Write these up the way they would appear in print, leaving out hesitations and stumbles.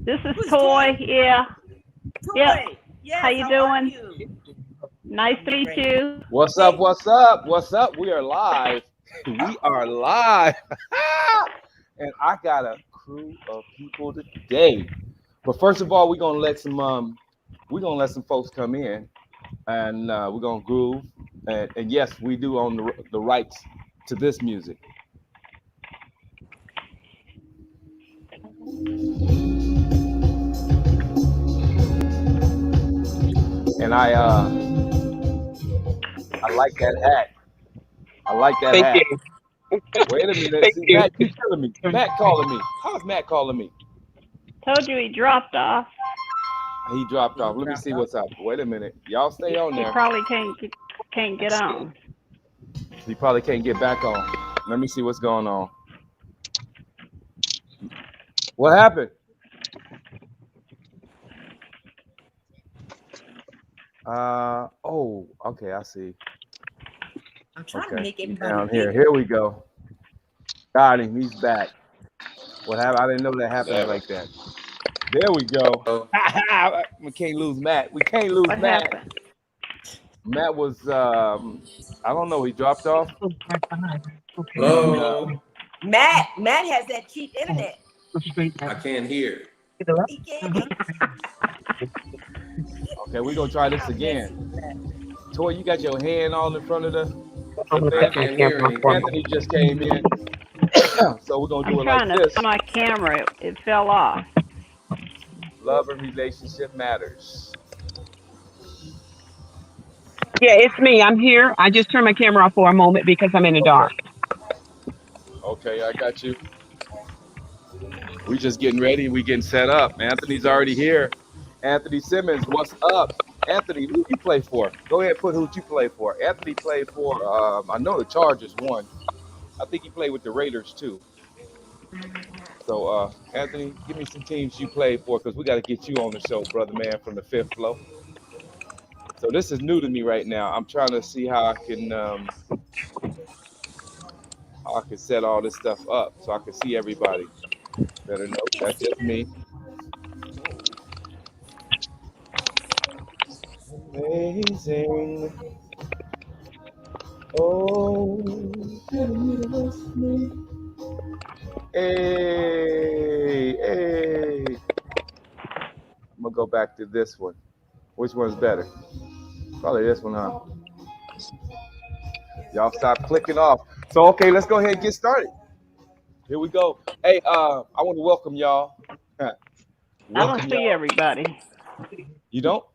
This is Toy. Yeah. Yep. Yes, how you doing? Nice to meet you. What's up? What's up? What's up? We are live. We are live. And I got a crew of people today. But first of all, we're gonna let some folks come in, and we're gonna groove. And yes, we do own the rights to this music. And I like that hat. I like that hat. You. Wait a minute. Thank See, you. Matt keep telling me. Matt calling me. How's Matt calling me? Told you he dropped off. He dropped off. Let me see what's up. Wait a minute. Y'all stay on He there. probably can't get on. He probably can't get back on. Let me see what's going on. What happened? Oh, okay, I see. I'm trying to make everybody down here. Here we go. Got him. He's back. What happened? I didn't know that happened like that. There we go. We can't lose Matt. We can't lose What Matt. happened? Matt was I don't know. He dropped off. Hello. Matt has that cheap internet. I can't hear. He can't. Okay, we're gonna try this again. Toy, you got your hand all in front of the. I can't hear anything. Anthony just came in, so we're gonna do I'm it like trying to this. find my camera. It fell off. Love and relationship matters. Yeah, it's me. I'm here. I just turned my camera off for a moment because I'm in the dark. Okay, I got you. We just getting ready. We getting set up. Anthony's already here. Anthony Simmons, what's up? Anthony, who you play for? Go ahead, put who you play for. Anthony played for, I know the Chargers won. I think he played with the Raiders too. So, Anthony, give me some teams you played for because we got to get you on the show, brother man, from the fifth floor. So this is new to me right now. I'm trying to see how I can set all this stuff up so I can see everybody. Better know that's just me. Amazing. Oh, me. Hey. I'm gonna go back to this one. Which one's better? Probably this one, huh? Y'all stop clicking off. So okay, let's go ahead and get started. Here we go. Hey, I want to welcome y'all. I don't see everybody. You don't?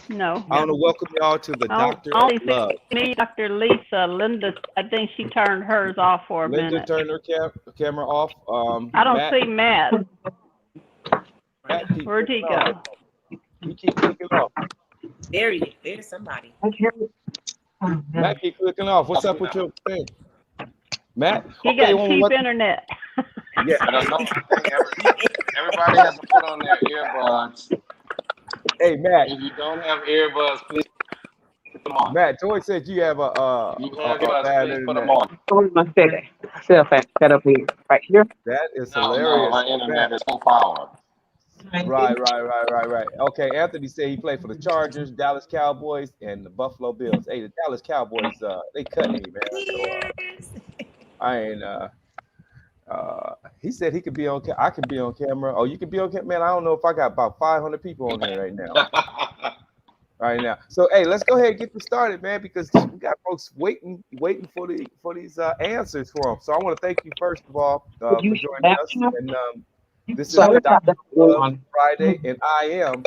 No. I want to welcome y'all to the Doctor Only of Love. me, DrLisa. Linda, I think she turned hers off for a Linda minute. turned her camera off. I don't see Matt. Matt keep Where'd he clicking go? off. He keep clicking off. There's somebody. Matt keep clicking off. What's up with your thing? Matt? He got cheap internet. Yeah. I don't know. Everybody has to put on their earbuds. Hey, Matt. If you don't have earbuds, please put them on. Matt, Joy said you have a bad Please put internet. them on. My cell phone set up here, right here. That is No, hilarious. my internet is full power. Right. Okay, Anthony said he played for the Chargers, Dallas Cowboys, and the Buffalo Bills. Hey, the Dallas Cowboys, they cut me, man. So, I ain't. He said he could be on. I can be on camera. Oh, you can be on camera, man. I don't know if I got about 500 people on here right now. So, hey, let's go ahead and get this started, man, because we got folks waiting for these answers for them. So, I want to thank you first of all for joining us. And this is the Doctor of Love Friday, and I am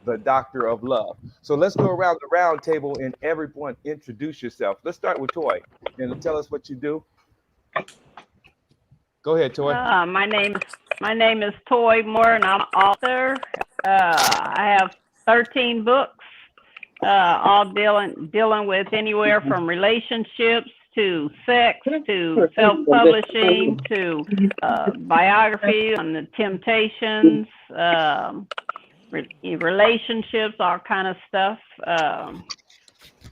the Doctor of Love. So let's go around the round table and everyone introduce yourself. Let's start with Toy and tell us what you do. Go ahead, Toy. My name is Toy Moore, and I'm an author. I have 13 books, all dealing with anywhere from relationships to sex to self-publishing to biography on the temptations, relationships, all kind of stuff.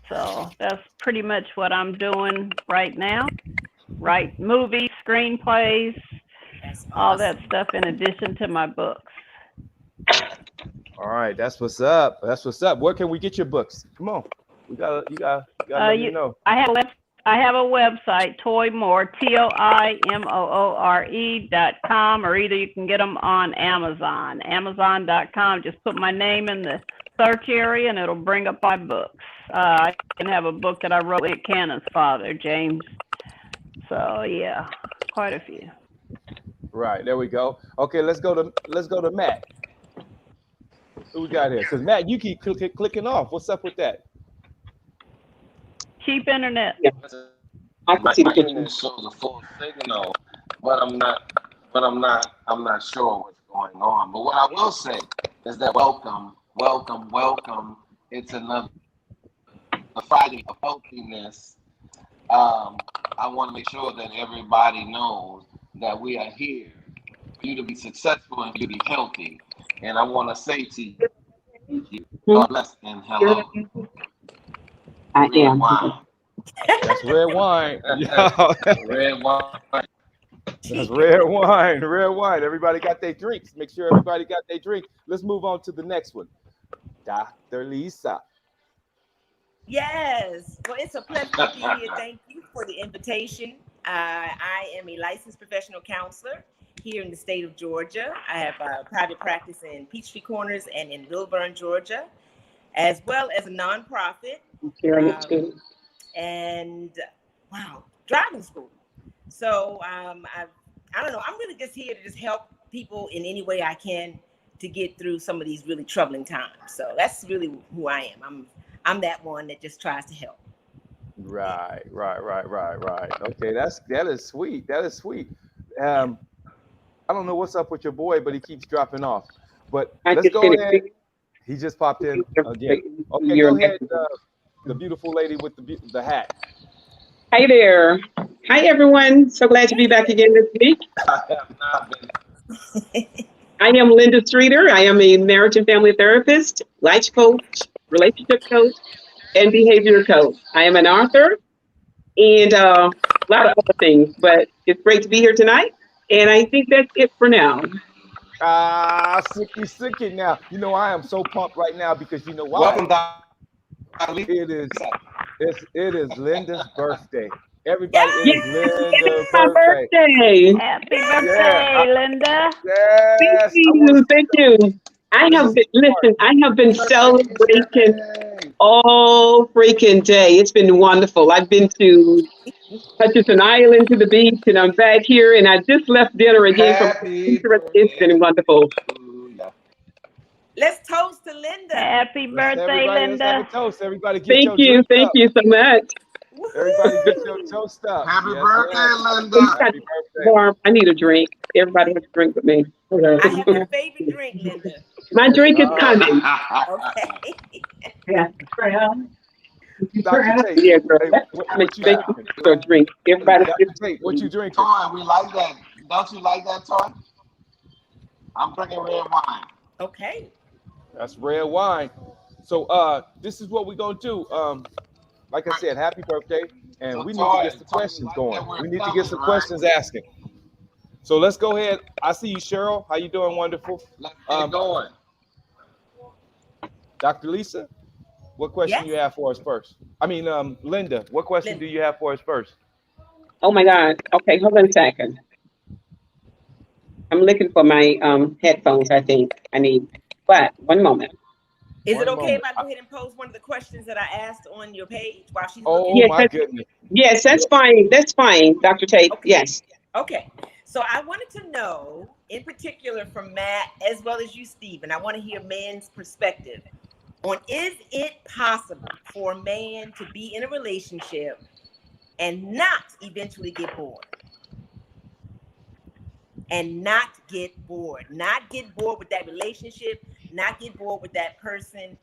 So that's pretty much what I'm doing right now. Write movies, screenplays, That's all awesome. that stuff in addition to my books. All right, that's what's up. That's what's up. Where can we get your books? Come on, you gotta let me know. I have a website, Toymore, TOIMOORE.com, or either you can get them on Amazon, Amazon.com. Just put my name in the search area and it'll bring up my books. I can have a book that I wrote with Cannon's father, James. So yeah, quite a few. Right, there we go. Okay, let's go to Matt. Who we got here? Because Matt, you keep clicking off. What's up with that? Cheap internet. Yeah. I can see the picture. internet shows a full signal, but I'm not sure what's going on. But what I will say is that welcome. It's another Friday of healthiness. I want to make sure that everybody knows that we are here for you to be successful and you to be healthy. And I want to say to you, God bless and hello. I am. Wine. That's red wine. Red wine. That's red wine. Red wine. Everybody got their drinks. Make sure everybody got their drink. Let's move on to the next one. DrLisa. Yes. Well, it's a pleasure to be here. Thank you for the invitation. I am a licensed professional counselor here in the state of Georgia. I have a private practice in Peachtree Corners and in Wilburn, Georgia, as well as a nonprofit. And wow, driving school. So I don't know. I'm really just here to just help people in any way I can to get through some of these really troubling times. So that's really who I am. I'm that one that just tries to help. Right. Okay, that is sweet. That is sweet. I don't know what's up with your boy, but he keeps dropping off. But let's go ahead. He just popped in again. Okay, go ahead. The beautiful lady with the hat. Hi there. Hi, everyone. So glad to be back again this week. I am Linda Streeter. I am a marriage and family therapist, life coach, relationship coach, and behavior coach. I am an author and a lot of other things, but it's great to be here tonight. And I think that's it for now. Sicky now. You know, I am so pumped right now because you know why? Welcome, It is Linda's birthday. Everybody, it is Linda's It's my birthday. birthday. Happy birthday, Linda. Yes. Thank you. I have been celebrating all freaking day. It's been wonderful. I've been to Hutchinson Island, to the beach, and I'm back here, and I just left dinner again from Pinterest. It's been wonderful. Let's toast to Linda. Happy birthday, Let's Linda. have a toast. Everybody get Thank you so much. Everybody get your toast up. Happy Yes, birthday, yes. Linda. Happy birthday. Warm. I need a drink. Everybody has a drink with me. I have your favorite drink, Linda. My drink is coming. Okay. Yeah. Dr. Tate, Yeah, girl. what you Make drinking? a drink. Everybody Dr. Tate, what you drinking? Toy, we like that. Don't you like that, Toy? I'm drinking red wine. Okay. That's red wine. So this is what we're gonna do. Like I said, happy birthday. And So we need Toy, to get some questions like going. that word We need to fellas, get some right? questions asking. So let's go ahead. I see you, Cheryl. How you doing? Wonderful. Let's get going. DrLisa, what question Yes. you have for us first? I mean, Linda, what question do you have for us first? Oh my God. Okay, hold on a second. I'm looking for my headphones, I think I need. But one moment. Is it okay if I go ahead and pose one of the questions that I asked on your page while she's Oh looking? Yes, my goodness. Yes, that's fine. That's fine, Dr. Tate. Okay. Yes. Okay. So I wanted to know, in particular from Matt, as well as you, Stephen, I want to hear man's perspective on, is it possible for a man to be in a relationship and not eventually get bored? And not get bored with that relationship, not get bored with that person.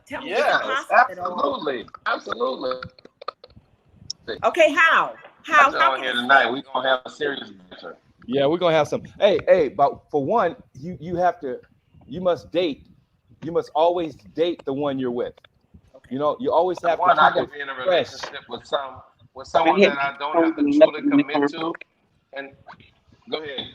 Tell me, is it Yes, possible at all? absolutely. Okay, how? How on can here it tonight, we're gonna have a serious answer. Yeah, we're gonna have some. Hey, but for one, you must date. You must always date the one you're with. Okay. You know, you always have One, to I keep can it be in a fresh. relationship with someone that I don't have to truly commit to. And go ahead.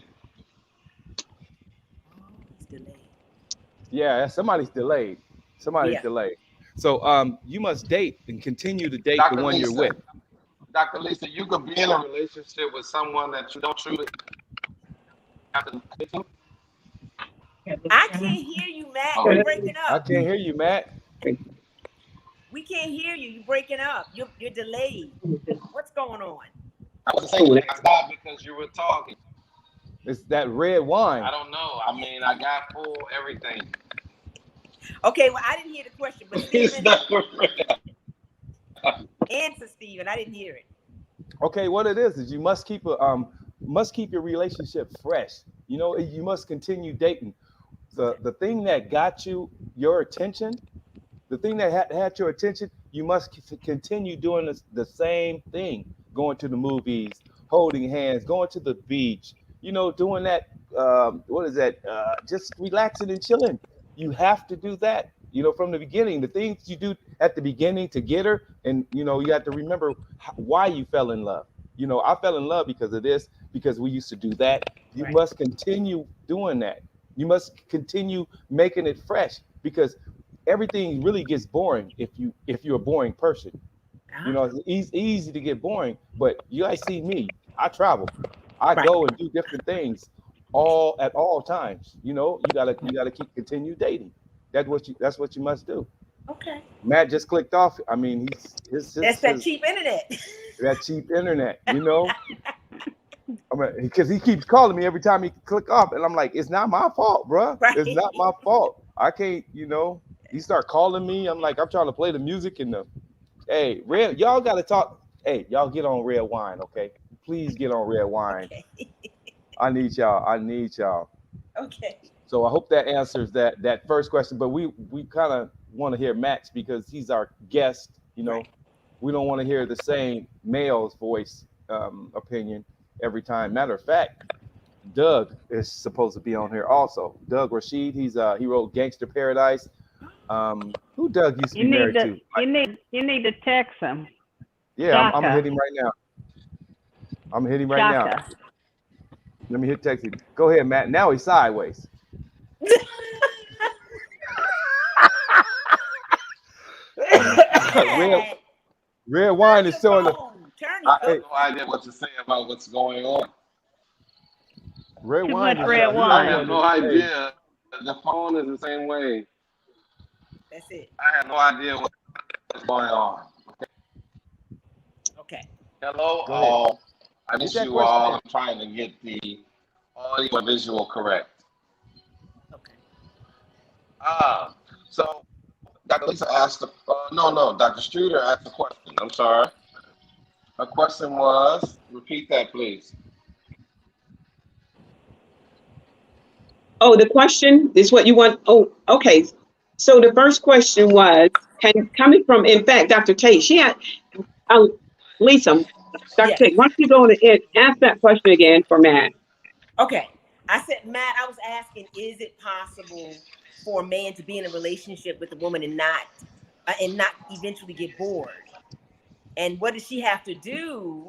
Yeah, somebody's delayed. Somebody's Yeah. delayed. So you must date and continue to date the Dr. one you're Lisa, with. Dr. Lisa, you could be in a relationship with someone that you don't truly have to commit to. I can't hear you, Matt. Oh, You're breaking I up. can't hear you, Matt. We can't hear you. You're breaking up. You're delayed. What's going on? I was saying I stopped because you were talking. It's that red wine. I don't know. I mean, I got full everything. Okay, well, I didn't hear the question, but It's Stephen, not answer Stephen. I didn't hear it. Okay, what it is you must keep your relationship fresh. You know, you must continue dating. The thing that got your attention, the thing that had your attention, you must continue doing the same thing. Going to the movies, holding hands, going to the beach. You know, doing that. What is that? Just relaxing and chilling. You have to do that. You know, from the beginning, the things you do at the beginning to get her, and you know, you have to remember why you fell in love. You know, I fell in love because of this, because we used to do that. You Right. must continue doing that. You must continue making it fresh, because everything really gets boring if you're a boring person. You know, it's easy to get boring, but you guys see me. I travel. I Right. go and do different things all at all times. You know, you gotta continue dating. That's what you must do. Okay. Matt just clicked off. I mean, That's that cheap internet. that cheap internet, you know. I mean, because he keeps calling me every time he click off, and I'm like, it's not my fault, bro. Right. It's not my fault. I can't, you know. He start calling me. I'm like, I'm trying to play the music and the. Hey, red, y'all got to talk. Hey, y'all get on red wine, okay? Please get on red wine. Okay. I need y'all. I need y'all. Okay. So I hope that answers that first question. But we kind of want to hear Max because he's our guest. You know, Right. we don't want to hear the same male's voice opinion every time. Matter of fact, Doug is supposed to be on here also. Doug Rashid. He wrote Gangster Paradise. Who Doug used to You be need married to to? you need to text him. Yeah, I'm gonna hit Chaka. him right now. I'm hitting right now. Chaka. Let me hit text him. Go ahead, Matt. Now he's sideways. red, red wine is showing the I have no idea what to say about what's going on. red Too wine. much Is red showing, I have wine. no idea. The phone is the same way. That's it. I have no idea what's going on. Okay. Hello, Go ahead. all. I miss that you question all. in. I'm trying to get the audio and visual correct. Okay. So Dr. Lisa asked no, Dr. Streeter asked a question. I'm sorry. Her question was, repeat that, please. Oh, the question is what you want. Oh, okay. So the first question was, coming from, in fact, Dr. Tate, she had, Lisa, Dr. Yes. Tate, why don't you go on and ask that question again for Matt? Okay. I said, Matt, I was asking, is it possible for a man to be in a relationship with a woman and not eventually get bored? And what does she have to do?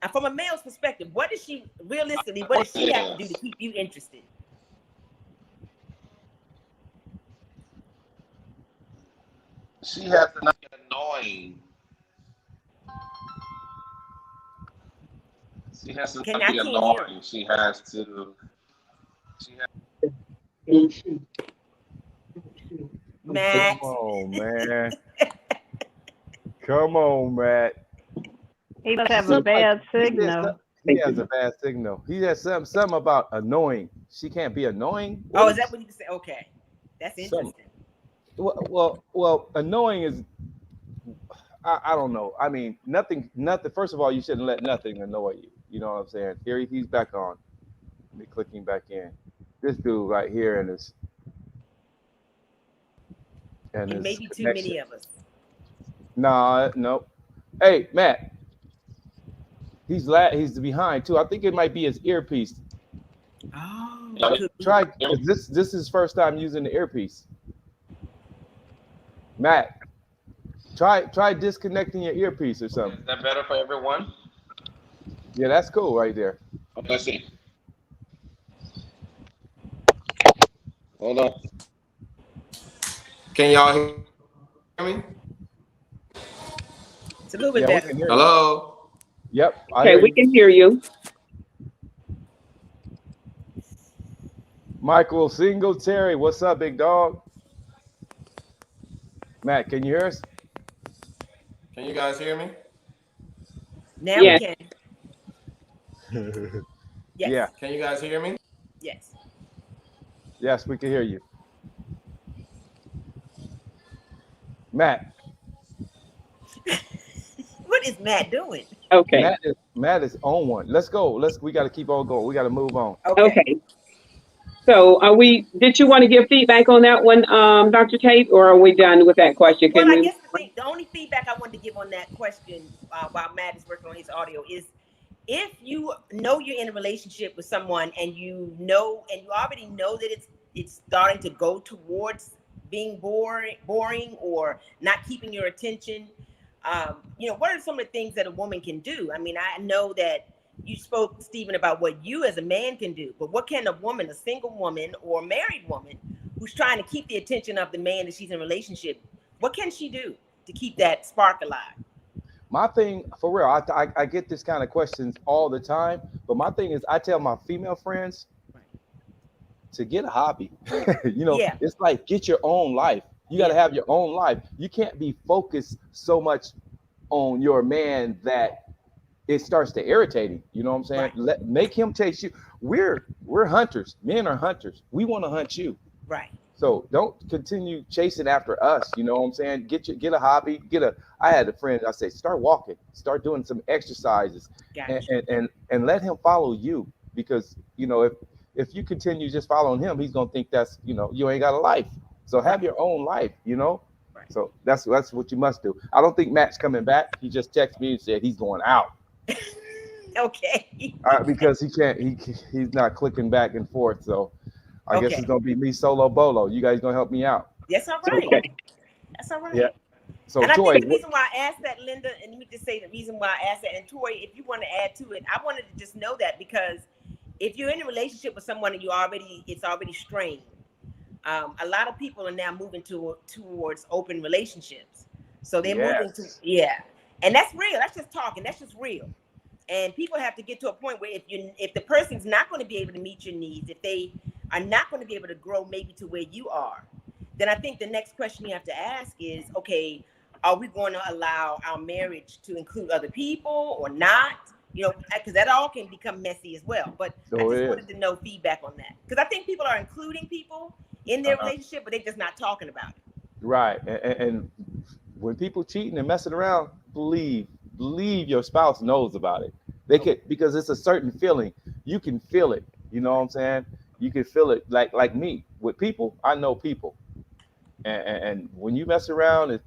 And from a male's perspective, what does she have to do to keep you interested? She has to not be annoying. She has to not be annoying. She has to. Matt. Come on, man. Come on, Matt. He must have a bad signal. He has a bad signal. He has something about annoying. She can't be annoying. Oh, is that what you say? Okay, that's interesting. Well, annoying is. I don't know. I mean, nothing. First of all, you shouldn't let nothing annoy you. You know what I'm saying? Here he's back on. Let me click him back in. This dude right here and his. And it may be too many of us. Nah, no. Hey, Matt. He's behind too. I think it might be his earpiece. Oh. Try this. This is his first time using the earpiece. Matt, try disconnecting your earpiece or something. Is that better for everyone? Yeah, that's cool right there. Okay, let's see. Hold on. Can y'all hear me? It's a little bit Yeah, we better. can hear you. Hello? Yep. I Okay, hear we you. can hear you. Michael Singletary, what's up, big dog? Matt, can you hear us? Can you guys hear me? Now Yeah. we can. Yes. Yeah. Can you guys hear me? Yes. Yes, we can hear you. Matt. What is Matt doing? Okay. Matt is on one. Let's go. We got to keep on going. We got to move on. Okay. So did you want to give feedback on that one, Dr. Tate, or are we done with that question? Well, I guess the only feedback I wanted to give on that question while Matt is working on his audio is, if you know you're in a relationship with someone and you already know that it's starting to go towards being boring or not keeping your attention, what are some of the things that a woman can do? I mean, I know that you spoke, Stephen, about what you as a man can do, but what can a woman, a single woman or a married woman who's trying to keep the attention of the man that she's in a relationship, what can she do to keep that spark alive? My thing, for real, I get this kind of questions all the time, but my thing is, I tell my female friends to get a hobby. It's like, get your own life. You got to have your own life. You can't be focused so much on your man that it starts to irritate him. You know what I'm saying? Right. Make him chase you. We're hunters. Men are hunters. We want to hunt you. Right. So don't continue chasing after us. You know what I'm saying? Get a hobby. I had a friend. I say, start walking. Start doing some exercises, Gotcha. and let him follow you, because if you continue just following him, he's gonna think that's you ain't got a life. So have your own life. Right. So that's what you must do. I don't think Matt's coming back. He just texted me and said he's going out. Okay. Because he's not clicking back and forth. So I guess it's gonna be me solo bolo. You guys gonna help me out? That's all right. Okay. That's all right. Yeah. So and I Toy, think the reason why I asked that, Linda, and let me just say the reason why I asked that, and Toy, if you want to add to it, I wanted to just know that, because if you're in a relationship with someone and it's already strained, a lot of people are now moving towards open relationships. So they're moving to, and that's real. That's just talking. That's just real. And people have to get to a point where if the person's not going to be able to meet your needs, if they are not going to be able to grow maybe to where you are, then I think the next question you have to ask is, okay, are we going to allow our marriage to include other people or not? Because that all can become messy as well. But I just wanted to know feedback on that, because I think people are including people in their relationship, but they're just not talking about it. Right. And when people cheating and messing around, believe your spouse knows about it. They could, because it's a certain feeling. You can feel it. You know what I'm saying? You can feel it. Like me with people. I know people, and when you mess around,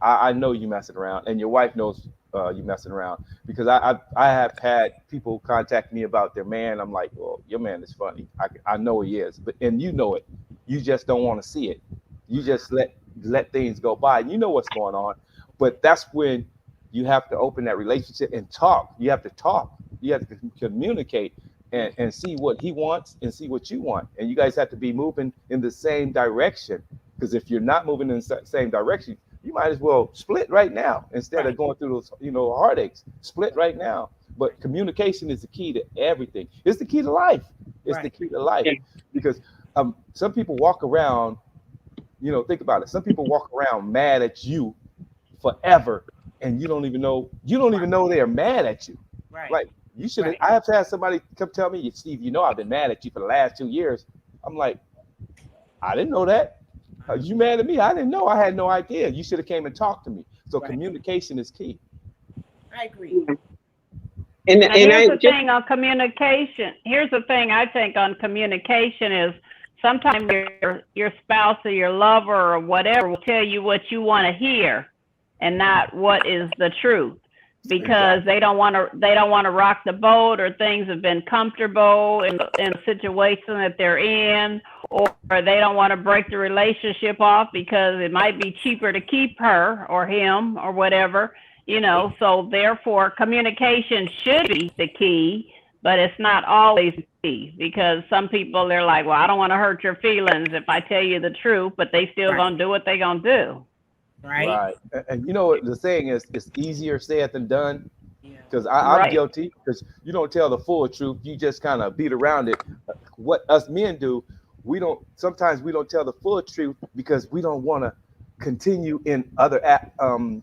I know you messing around, and your wife knows you messing around, because I have had people contact me about their man. I'm like, well, your man is funny. I know he is, and you know it. You just don't want to see it. You just let things go by. You know what's going on, but that's when you have to open that relationship and talk. You have to talk. You have to communicate and see what he wants and see what you want. And you guys have to be moving in the same direction. Because if you're not moving in the same direction, you might as well split right now instead of going through those, heartaches. Split right now. But communication is the key to everything. It's the key to life. It's the key to life. Because some people walk around, think about it. Some people walk around mad at you forever, and you don't even know they're mad at you. Right. Like, you should. I have had somebody come tell me, Steve, I've been mad at you for the last 2 years. I'm like, I didn't know that. You mad at me? I didn't know. I had no idea. You should have came and talked to me. So communication is key. I agree. And here's the thing on communication. Here's the thing I think on communication is, sometimes your spouse or your lover or whatever will tell you what you want to hear, and not what is the truth, because they don't want to rock the boat, or things have been comfortable in a situation that they're in, or they don't want to break the relationship off because it might be cheaper to keep her or him or whatever, so therefore communication should be the key, but it's not always because some people, they're like, well, I don't want to hurt your feelings if I tell you the truth, but they still gonna do what they gonna do. Right. And you know what the saying is, it's easier said than done. Because Right. I'm guilty, because you don't tell the full truth, you just kind of beat around it. What us men do, sometimes we don't tell the full truth because we don't want to continue in other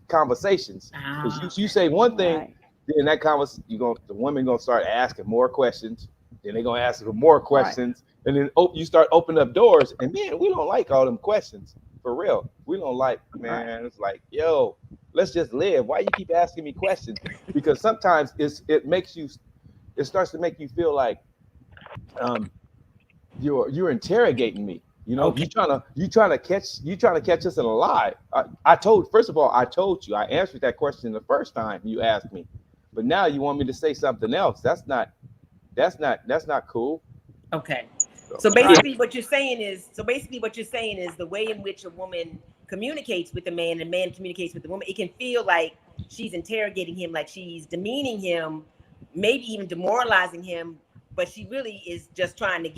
conversations. Because you say one thing, Right. then that the women gonna start asking more questions, then they're gonna ask for more questions, and then you start opening up doors. And man, we don't like all them questions, for real. We don't like, man. It's like, yo, let's just live. Why you keep asking me questions? Because sometimes it starts to make you feel like you're interrogating me. You know, you trying to catch us in a lie. I told you, I answered that question the first time you asked me, but now you want me to say something else. That's not cool. Okay. So basically what you're saying is the way in which a woman communicates with the man and man communicates with the woman, it can feel like she's interrogating him, like she's demeaning him, maybe even demoralizing him, but she really is just trying to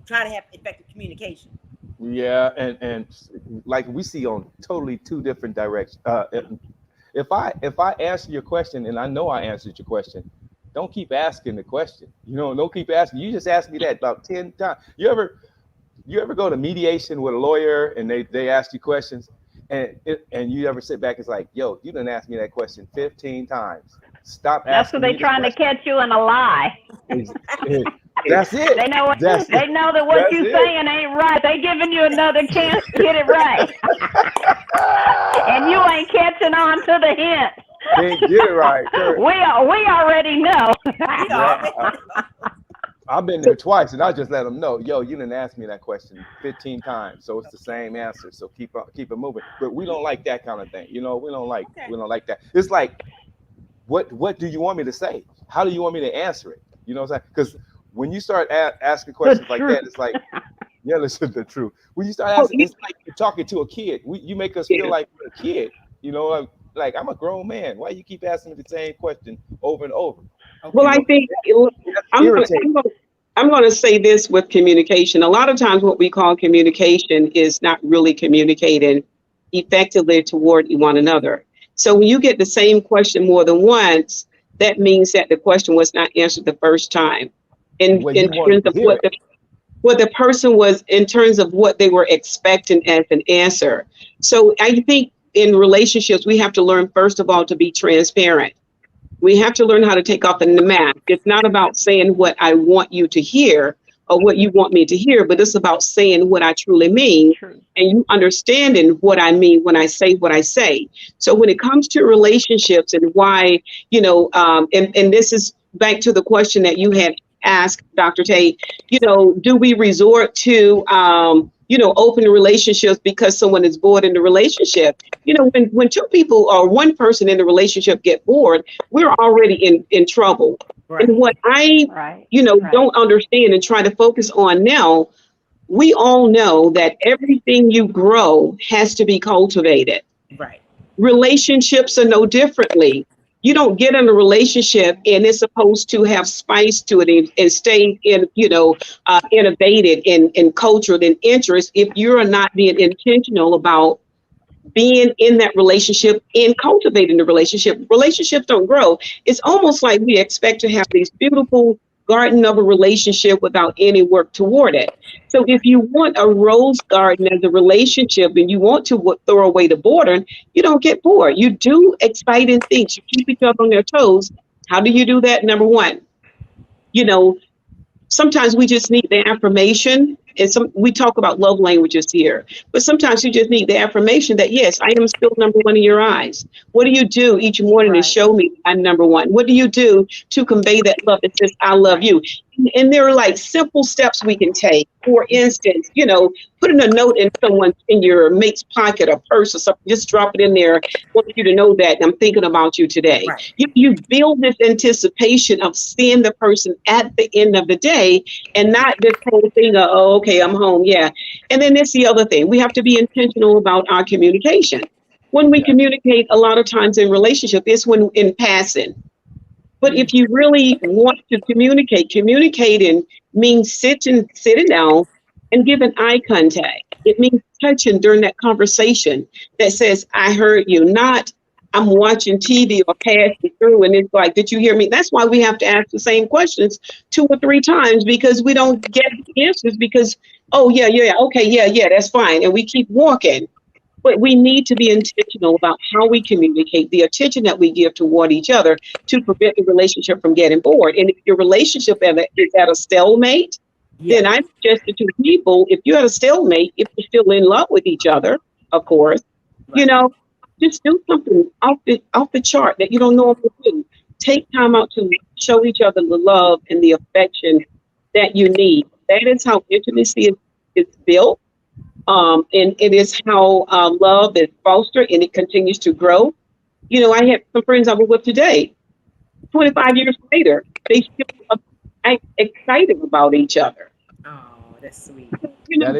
have effective communication. Yeah, and like we see on totally two different directions. If I answer your question and I know I answered your question, don't keep asking the question. You know, don't keep asking. You just asked me that about 10 times. You ever go to mediation with a lawyer and they ask you questions and you ever sit back and it's like, yo, you didn't ask me that question 15 times. Stop That's asking. what they're trying to catch you in a lie. That's it. They know that what you're saying ain't right. They giving you another chance to get it right. And you ain't catching on to the hint. They get it right. We already know. I've been there twice, and I just let them know, yo, you didn't ask me that question 15 times, so it's the same answer. So keep it moving. But we don't like that kind of thing, you know. We don't like that. It's like, what do you want me to say? How do you want me to answer it? You know what I'm saying? Because when you start asking questions like that, it's like, yeah, listen to the truth. When you start asking, it's like you're talking to a kid. You make us feel like we're a kid. You know, like I'm a grown man. Why you keep asking me the same question over and over? Well, I think I'm going to say this with communication. A lot of times what we call communication is not really communicating effectively toward one another. So when you get the same question more than once, that means that the question was not answered the first time. In terms of what the person was, in terms of what they were expecting as an answer. So I think in relationships, we have to learn, first of all, to be transparent. We have to learn how to take off the mask. It's not about saying what I want you to hear or what you want me to hear, but it's about saying what I truly mean and you understanding what I mean when I say what I say. So when it comes to relationships and why, you know, and this is back to the question that you had asked, Dr. Tate, you know, do we resort to, you know, open relationships because someone is bored in the relationship? You know, when two people or one person in the relationship get bored, we're already in trouble. Right. And what I, you know, don't understand and try to focus on now, we all know that everything you grow has to be cultivated. Right. Relationships are no differently. You don't get in a relationship and it's supposed to have spice to it and stay in, you know, innovated and cultured and interest if you're not being intentional about being in that relationship and cultivating the relationship. Relationships don't grow. It's almost like we expect to have these beautiful garden of a relationship without any work toward it. So if you want a rose garden as a relationship and you want to throw away the border, you don't get bored. You do exciting things. You keep each other on their toes. How do you do that? Number one, you know, sometimes we just need the affirmation. And we talk about love languages here, but sometimes you just need the affirmation that, yes, I am still number one in your eyes. What do you do each morning to show me I'm number one? What do you do to convey that love that says, I love you? And there are like simple steps we can take. For instance, you know, putting a note in your mate's pocket or purse or something, just drop it in there. I want you to know that I'm thinking about you today. Right. You build this anticipation of seeing the person at the end of the day and not this whole thing of, oh, okay, I'm home. Yeah. And then that's the other thing. We have to be intentional about our communication. When we communicate a lot of times in relationship, it's when in passing. But if you really want to communicate, communicating means sitting down and giving eye contact. It means touching during that conversation that says, I heard you, not I'm watching TV or passing through and it's like, did you hear me? That's why we have to ask the same questions 2 or 3 times, because we don't get the answers because, oh, yeah, okay, yeah, that's fine. And we keep walking. But we need to be intentional about how we communicate, the attention that we give toward each other to prevent the relationship from getting bored. And if your relationship is at a stalemate, then I suggest to people, if you're at a stalemate, if you're still in love with each other, of course, you know, just do something off the chart that you don't normally do. Take time out to show each other the love and the affection that you need. That is how intimacy is built. And it is how love is fostered and it continues to grow. You know, I had some friends I was with today, 25 years later, they still are excited about each other. Oh, that's sweet. You know,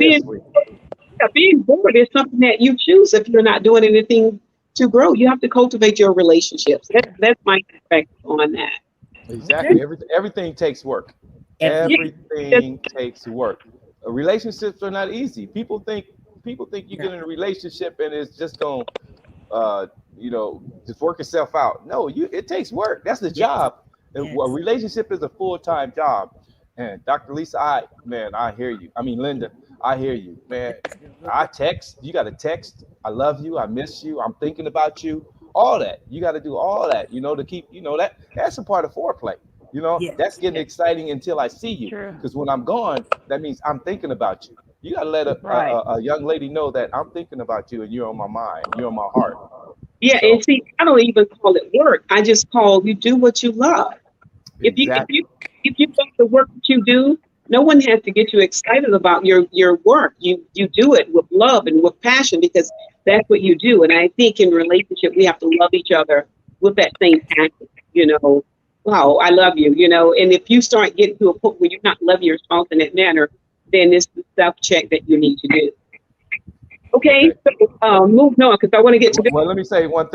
being bored is something that you choose if you're not doing anything to grow. You have to cultivate your relationships. That's my perspective on that. Exactly. Everything takes work. Everything takes work. Relationships are not easy. People think you get in a relationship and it's just going just work itself out. No, it takes work. That's the job. A relationship is a full-time job. And DrLisa, I hear you. I mean, Linda, I hear you, man. I text. You got to text. I love you. I miss you. I'm thinking about you. All that. You got to do all that, to keep, that's a part of foreplay. That's getting exciting until I see you. Because when I'm gone, that means I'm thinking about you. You got to let a young lady know that I'm thinking about you and you're on my mind. You're on my heart. Yeah, so, and see, I don't even call it work. I just call you do what you love. Exactly. If you love the work that you do, no one has to get you excited about your work. You do it with love and with passion because that's what you do. And I think in relationship, we have to love each other with that same passion, Wow, I love you, and if you start getting to a point where you're not loving your spouse in that manner, then it's the self-check that you need to do. Okay. So moving on, because I want to get to this. Well, let me say one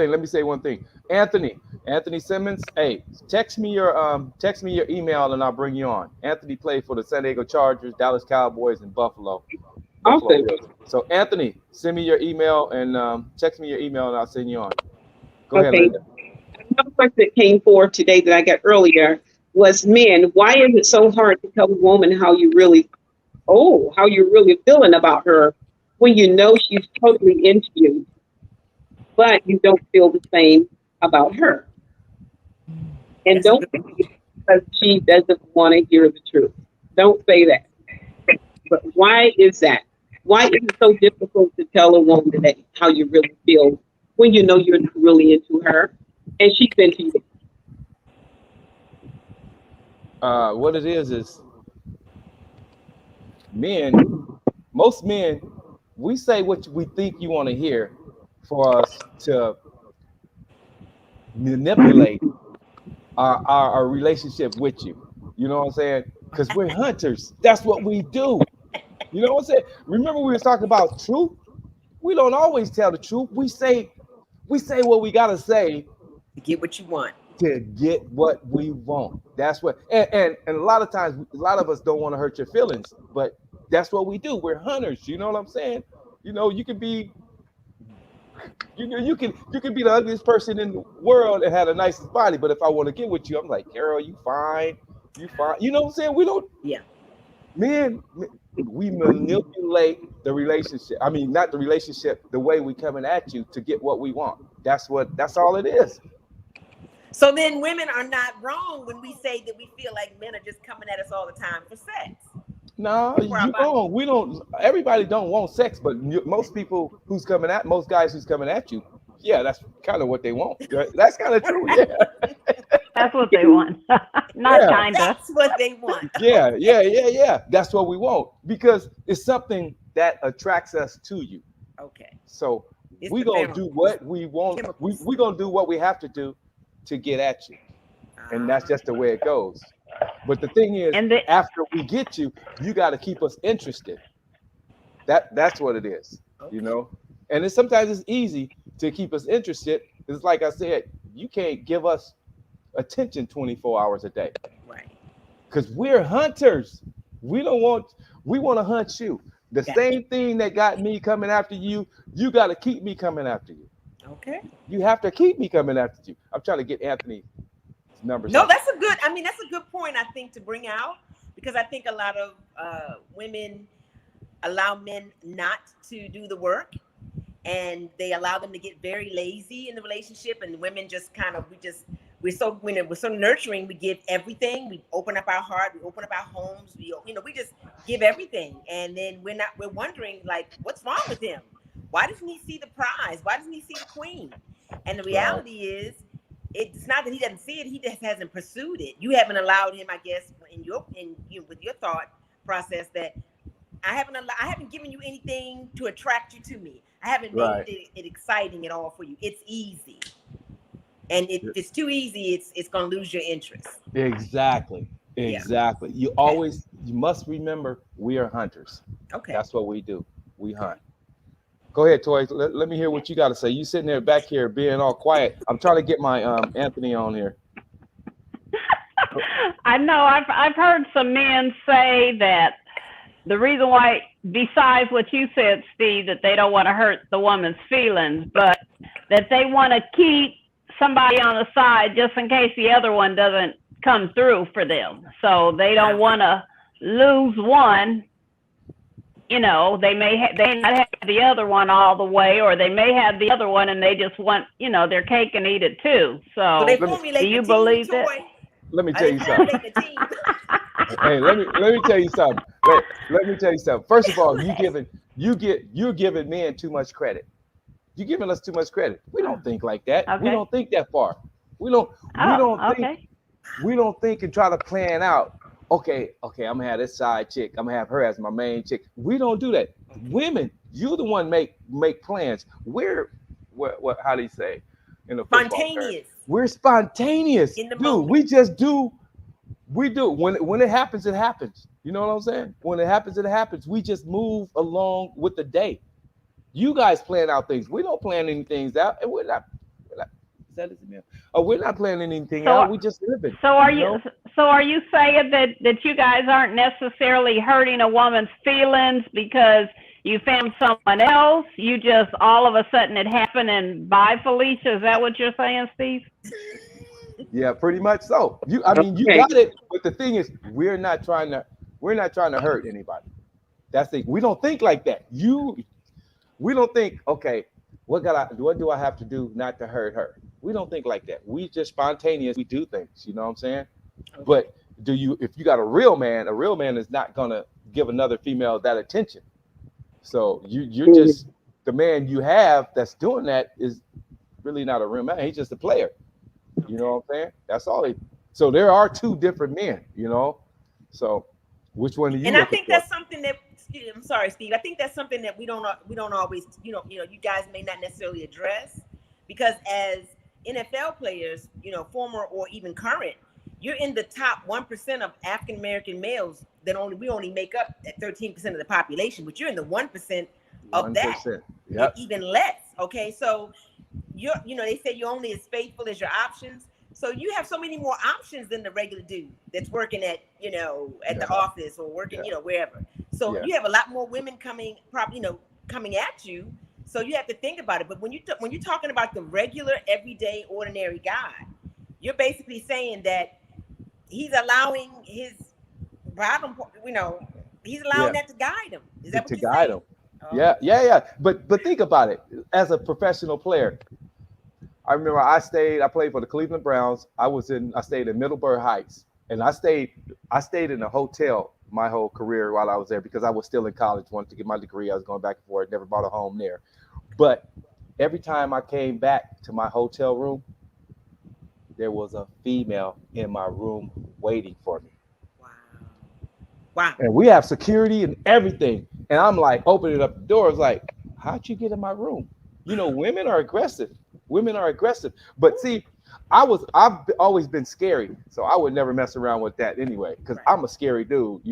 thing. Anthony Simmons, hey, text me your email and I'll bring you on. Anthony played for the San Diego Chargers, Dallas Cowboys, and Buffalo. Awesome. So Anthony, send me your email and text me your email and I'll send you on. Go ahead, Linda. Another question that came forward today that I got earlier was, men, why is it so hard to tell a woman how you're really feeling about her when you know she's totally into you, but you don't feel the same about her? And don't say because she doesn't want to hear the truth. Don't say that. But why is that? Why is it so difficult to tell a woman that how you really feel when you know you're not really into her and she's into you? What it is most men, we say what we think you want to hear for us to manipulate our relationship with you. You know what I'm saying? Because we're hunters. That's what we do. You know what I'm saying? Remember we were talking about truth? We don't always tell the truth. We say what we gotta say to get what you want. To get what we want. That's what, and a lot of times, a lot of us don't want to hurt your feelings, but that's what we do. We're hunters. You know what I'm saying? You can be, you can be the ugliest person in the world and have the nicest body, but if I want to get with you, I'm like, Carol, you fine. You know what I'm saying? We don't. Yeah. Men, we manipulate the relationship. I mean, not the relationship, the way we coming at you to get what we want. That's all it is. So then women are not wrong when we say that we feel like men are just coming at us all the time for sex. No, you're wrong. We don't. Everybody don't want sex, but most guys who's coming at you, yeah, that's kind of what they want. That's kind of true. Yeah. That's what they want. Not kind of. That's what they want. Yeah. That's what we want because it's something that attracts us to you. Okay. So we're gonna do what we want. We're gonna do what we have to do to get at you, and that's just the way it goes. But the thing is, after we get you, you got to keep us interested. That's what it is, And sometimes it's easy to keep us interested. It's like I said, you can't give us attention 24 hours a day. Right. Because we're hunters. We want to hunt you. The same thing that got me coming after you, you got to keep me coming after you. Okay. You have to keep me coming after you. I'm trying to get Anthony's numbers. No, that's a good point, I think, to bring out, because I think a lot of women allow men not to do the work, and they allow them to get very lazy in the relationship, and women just kind of, we're so nurturing. We give everything. We open up our heart. We open up our homes. We just give everything, and then we're wondering, like, what's wrong with him? Why doesn't he see the prize? Why doesn't he see the queen? And the reality is, it's not that he doesn't see it. He just hasn't pursued it. You haven't allowed him, I guess, with your thought process, that I haven't given you anything to attract you to me. I haven't made it exciting at all for you. It's easy. And if it's too easy, it's going to lose your interest. Exactly. You must remember, we are hunters. Okay. That's what we do. We hunt. Go ahead, Toy. Let me hear what you got to say. You sitting there back here being all quiet. I'm trying to get my Anthony on here. I know. I've heard some men say that the reason why, besides what you said, Steve, that they don't want to hurt the woman's feelings, but that they want to keep somebody on the side just in case the other one doesn't come through for them. So they don't want to lose one. You know, they may not have the other one all the way, or they may have the other one and they just want, their cake and eat it too. So do you believe that? Let me tell you something. Hey, let me tell you something. Let me tell you something. First of all, you're giving men too much credit. You're giving us too much credit. We don't think like that. Okay. We don't think that far. We don't think and try to plan out. Okay, I'm gonna have this side chick. I'm gonna have her as my main chick. We don't do that. Women, you the one make plans. We're what how do you say in the spontaneous. We're spontaneous. Dude, we just do. We do. When it happens, it happens. You know what I'm saying? When it happens, it happens. We just move along with the day. You guys plan out things. We don't plan any things out, and we're not planning anything out. We just live it. So are you saying that you guys aren't necessarily hurting a woman's feelings because you found someone else? You just all of a sudden it happened and bye, Felicia. Is that what you're saying, Steve? Yeah, pretty much so. You got it. But the thing is, we're not trying to hurt anybody. That's it. We don't think like that. We don't think, okay, what do I have to do not to hurt her? We don't think like that. We just spontaneous. We do things. You know what I'm saying? Okay. But if you got a real man is not gonna give another female that attention. So you're just, the man you have that's doing that is really not a real man. He's just a player. You know what I'm saying? That's all. So there are two different men. So which one do you? And I think that's something that. I'm sorry, Steve. I think that's something that we don't always, you guys may not necessarily address, because as NFL players, former or even current, you're in the top 1% of African American males we only make up at 13% of the population, but you're in the 1% of 1%. That, yep. Even less. Okay, so they say you're only as faithful as your options. So you have so many more options than the regular dude that's working at the office or working wherever. So you have a lot more women coming at you. So you have to think about it. But when you're talking about the regular, everyday, ordinary guy, you're basically saying that he's allowing his bottom, he's allowing that to guide him. Is that what you're saying? Him? Oh. Yeah. But think about it. As a professional player, I remember I played for the Cleveland Browns. I stayed in Middleburg Heights, and I stayed in a hotel my whole career while I was there because I was still in college, wanted to get my degree. I was going back and forth, never bought a home there. But every time I came back to my hotel room, there was a female in my room waiting for me. Wow. And we have security and everything. And I'm like, opening up the door. It's like, how'd you get in my room? Women are aggressive. But see, I've always been scary. So I would never mess around with that anyway, because I'm a scary dude.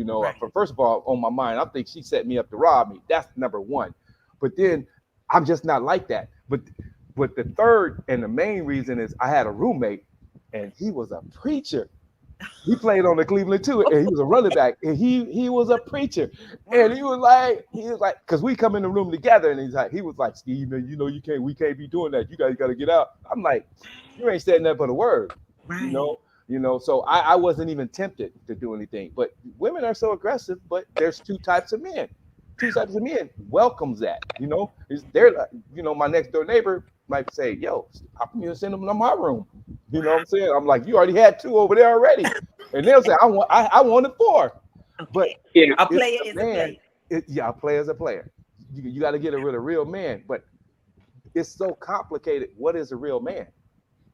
First of all, on my mind, I think she set me up to rob me. That's number one. But then I'm just not like that. But the third and the main reason is I had a roommate and he was a preacher. He played on the Cleveland too, and he was a running back, and he was a preacher, and he was like, because we come in the room together, and he was like, Steve, man, we can't be doing that. You guys got to get out. I'm like, you ain't saying nothing but a word, Right. So I wasn't even tempted to do anything. But women are so aggressive. But there's two types of men. Two types of men welcomes that. They're my next door neighbor might say, yo, how come you send them to my room? You know what I'm saying? I'm like, you already had 2 over there already. And they'll say, I wanted 4. But a player is a player. A player is a player. You got to get it with a real man. But it's so complicated. What is a real man?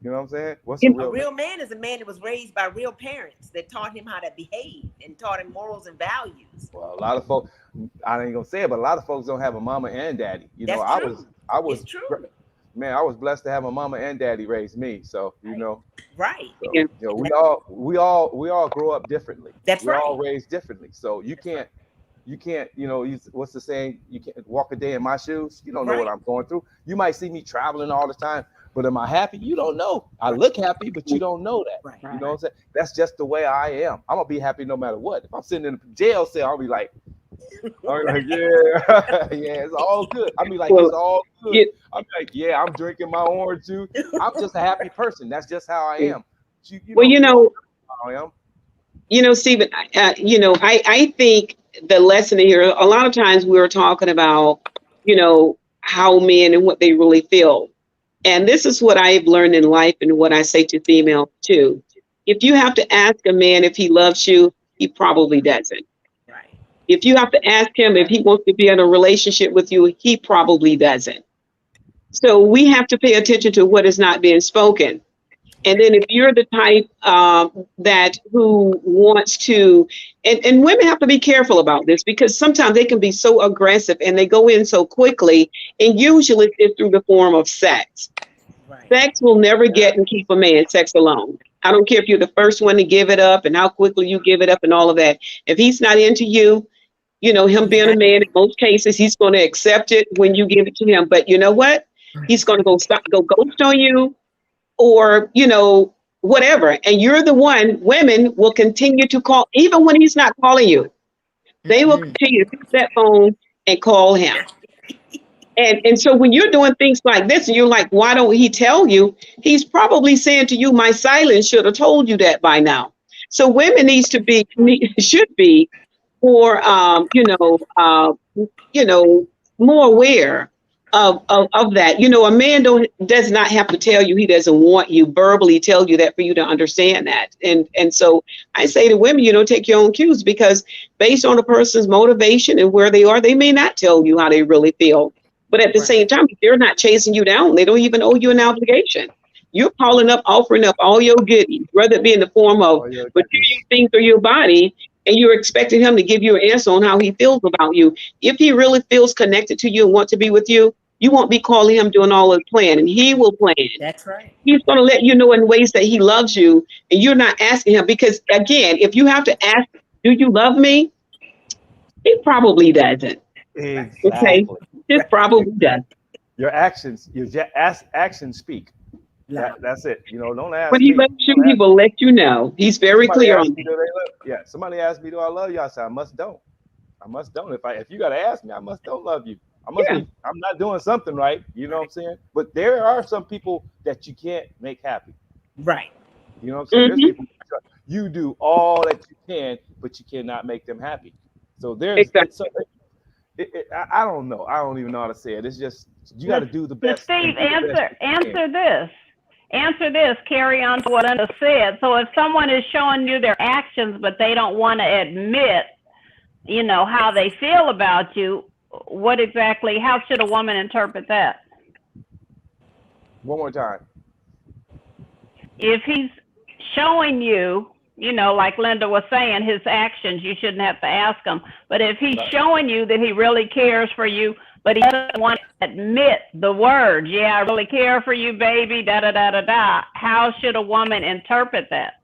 You know what I'm saying? What's a real man is a man that was raised by real parents that taught him how to behave and taught him morals and values. Well, a lot of folks, I ain't gonna say it, but a lot of folks don't have a mama and daddy. That's true. I was it's true. Man, I was blessed to have a mama and daddy raise me. So Right. So, we all grow up differently. That's right. We're all raised differently. So you can't, what's the saying? You can't walk a day in my shoes. You don't know what I'm going through. You might see me traveling all the time, but am I happy? You don't know. I look happy, but you don't know that. Right. You know what I'm saying? That's just the way I am. I'm gonna be happy no matter what. If I'm sitting in a jail cell, I'll be like, yeah, it's all good. I mean, it's all good. I'm like, yeah, I'm drinking my orange juice. I'm just a happy person. That's just how I am. How I am. Stephen, I think the lesson here, a lot of times we were talking about, how men and what they really feel. And this is what I've learned in life and what I say to females too. If you have to ask a man if he loves you, he probably doesn't. Right. If you have to ask him if he wants to be in a relationship with you, he probably doesn't. So we have to pay attention to what is not being spoken. And then if you're the type that who wants to, and women have to be careful about this because sometimes they can be so aggressive and they go in so quickly, and usually it's through the form of sex. Right. Sex will never get and keep a man, sex alone. I don't care if you're the first one to give it up and how quickly you give it up and all of that. If he's not into you, him being a man, in most cases, he's going to accept it when you give it to him. But you know what? He's going to go ghost on you. Or, whatever. And you're the one, women will continue to call, even when he's not calling you. They will continue to pick that phone and call him. And so when you're doing things like this and you're like, why don't he tell you? He's probably saying to you, my silence should have told you that by now. So women should be more, more aware of that. A man does not have to tell you he doesn't want you, verbally tell you that for you to understand that. And so I say to women, take your own cues, because based on a person's motivation and where they are, they may not tell you how they really feel. But at the same time, if they're not chasing you down, they don't even owe you an obligation. You're calling up, offering up all your goodies, whether it be in the form of material things or your body, and you're expecting him to give you an answer on how he feels about you. If he really feels connected to you and wants to be with you, you won't be calling him doing all of the planning. He will plan. That's right. He's going to let you know in ways that he loves you, and you're not asking him. Because again, if you have to ask, do you love me? He probably doesn't. Exactly. Okay. He probably doesn't. Your actions speak. That's it. Don't ask. When he loves you, he will let you know. He's very clear on that. Somebody asked me, do I love you? I said, I must don't. If you got to ask me, I must don't love you. I'm not doing something right. You know what I'm saying? But there are some people that you can't make happy. Right. You know what I'm saying? There's people you do all that you can, but you cannot make them happy. So there's I don't know. I don't even know how to say it. It's just you got to do the best. Steve, answer this. Answer this. Carry on to what Linda said. So if someone is showing you their actions, but they don't want to admit, how they feel about you, how should a woman interpret that? One more time. If he's showing you, like Linda was saying, his actions, you shouldn't have to ask him. But if he's showing you that he really cares for you, but he doesn't want to admit the words, I really care for you, baby, da-da-da-da-da, how should a woman interpret that?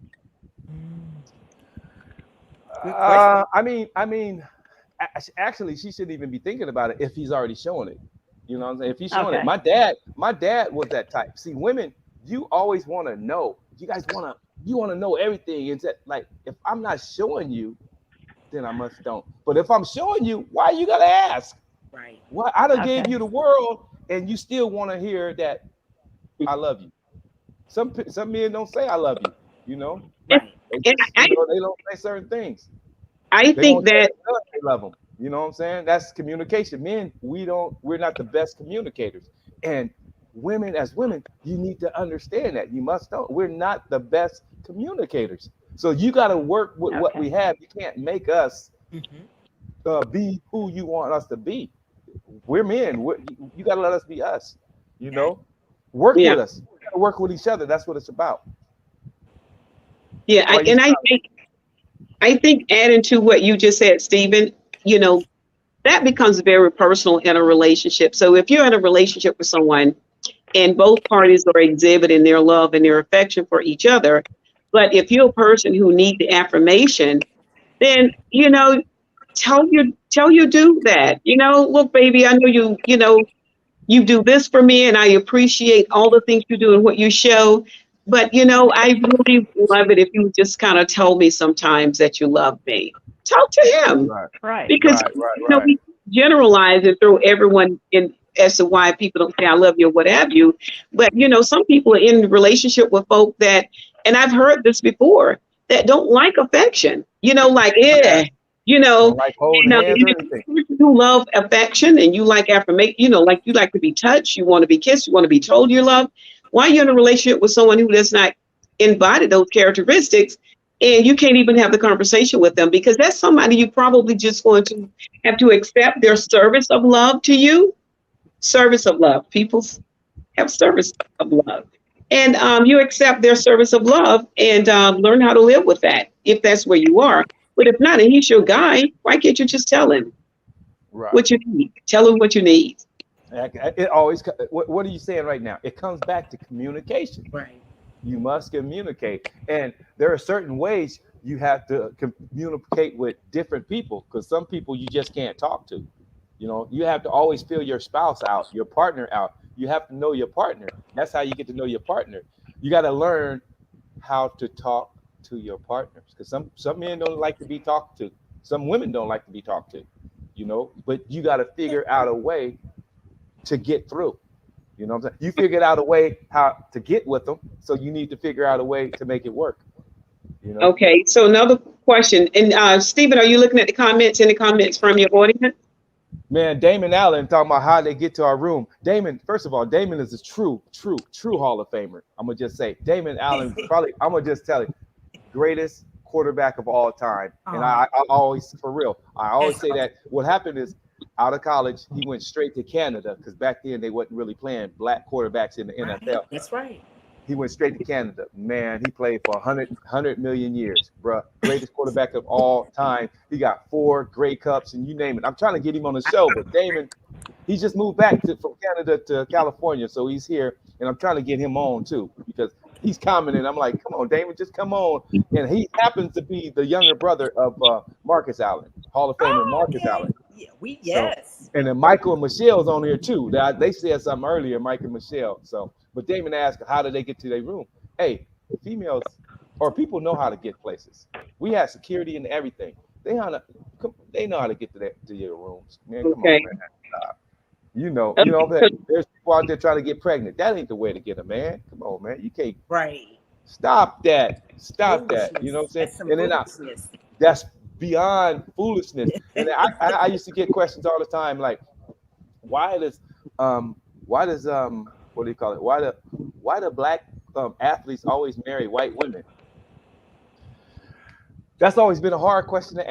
Actually, she shouldn't even be thinking about it if he's already showing it. You know what I'm saying? If he's showing it. My dad was that type. See, women, you always want to know. you wanna know everything. It's that, like, if I'm not showing you, then I must don't. But if I'm showing you, why you gotta ask? Right. Why I done Okay. gave you the world and you still want to hear that I love you. Some men don't say I love you, you know. Right. They And just, you know, they don't say certain things. I They gonna think tell that you they love them. You know what I'm saying? That's communication. Men, we're not the best communicators. And women, as women, you need to understand that. You must know we're not the best communicators. So you got to work with what Okay. we have. You can't make us Mm-hmm. be who you want us to be. We're men. You got to let us be us. You know, work yeah, with us. We got to work with each other. That's what it's about. yeah, Why you stop? I think adding to what you just said, Stephen, you know, that becomes very personal in a relationship. So if you're in a relationship with someone and both parties are exhibiting their love and their affection for each other, but if you're a person who needs the affirmation, then you know, tell your dude that, you know, look, baby, I know you know, you do this for me and I appreciate all the things you do and what you show. But you know, I really love it if you just kind of tell me sometimes that you love me. Talk to him, Right, Right. because right, right, you know right. we generalize and throw everyone in as to why people don't say I love you or what have you. But you know, some people are in relationship with folk that, and I've heard this before, that don't like affection. You know, like you Don't know, like holding you know, hands or anything. you love affection and you like affirmation. You know, like you like to be touched, you want to be kissed, you want to be told you love. Why are you in a relationship with someone who does not embody those characteristics? And you can't even have the conversation with them because that's somebody you probably just going to have to accept their service of love to you. Service of love. People have service of love. And you accept their service of love and learn how to live with that if that's where you are. But if not, and he's your guy, why can't you just tell him Right. what you need? Tell him what you need. It always. What are you saying right now? It comes back to communication. Right. You must communicate, and there are certain ways you have to communicate with different people because some people you just can't talk to. You know, you have to always feel your spouse out, your partner out. You have to know your partner. That's how you get to know your partner. You got to learn how to talk to your partners because some men don't like to be talked to. Some women don't like to be talked to. You know, but you got to figure out a way to get through. You know what I'm saying? You figured out a way how to get with them, so you need to figure out a way to make it work. You know, Okay, so another question. And Stephen, are you looking at the comments? Any comments from your audience? man, Damon Allen talking about how they get to our room. Damon, first of all, Damon is a true Hall of Famer. I'm gonna just say, Damon Allen probably. I'm gonna just tell you, greatest quarterback of all time. And I always, for real, I always say that. What happened is, out of college, he went straight to Canada because back then they wasn't really playing black quarterbacks in the NFL. That's right. He went straight to Canada. Man, he played for 100 million years, bruh. Greatest quarterback of all time. He got 4 Grey Cups and you name it. I'm trying to get him on the show, but Damon, he just moved back from Canada to California, so he's here, and I'm trying to get him on too because he's commenting. I'm like, come on, Damon, just come on. And he happens to be the younger brother of Marcus Allen, Hall of Famer Marcus Allen. Yeah, So, and then Michael and Michelle's on here too. They said something earlier, Mike and Michelle. So, but Damon asked, how did they get to their room? Hey, females or people know how to get places. We have security and everything. They know how to get to your rooms. Man, come Okay. on, man. You know, there's people out there trying to get pregnant. That ain't the way to get a man. Come on, man. You can't stop that. Stop that. You know what I'm saying? And then that's beyond foolishness. And I used to get questions all the time, like, why does what do you call it? Why do black athletes always marry white women? That's always been a hard question to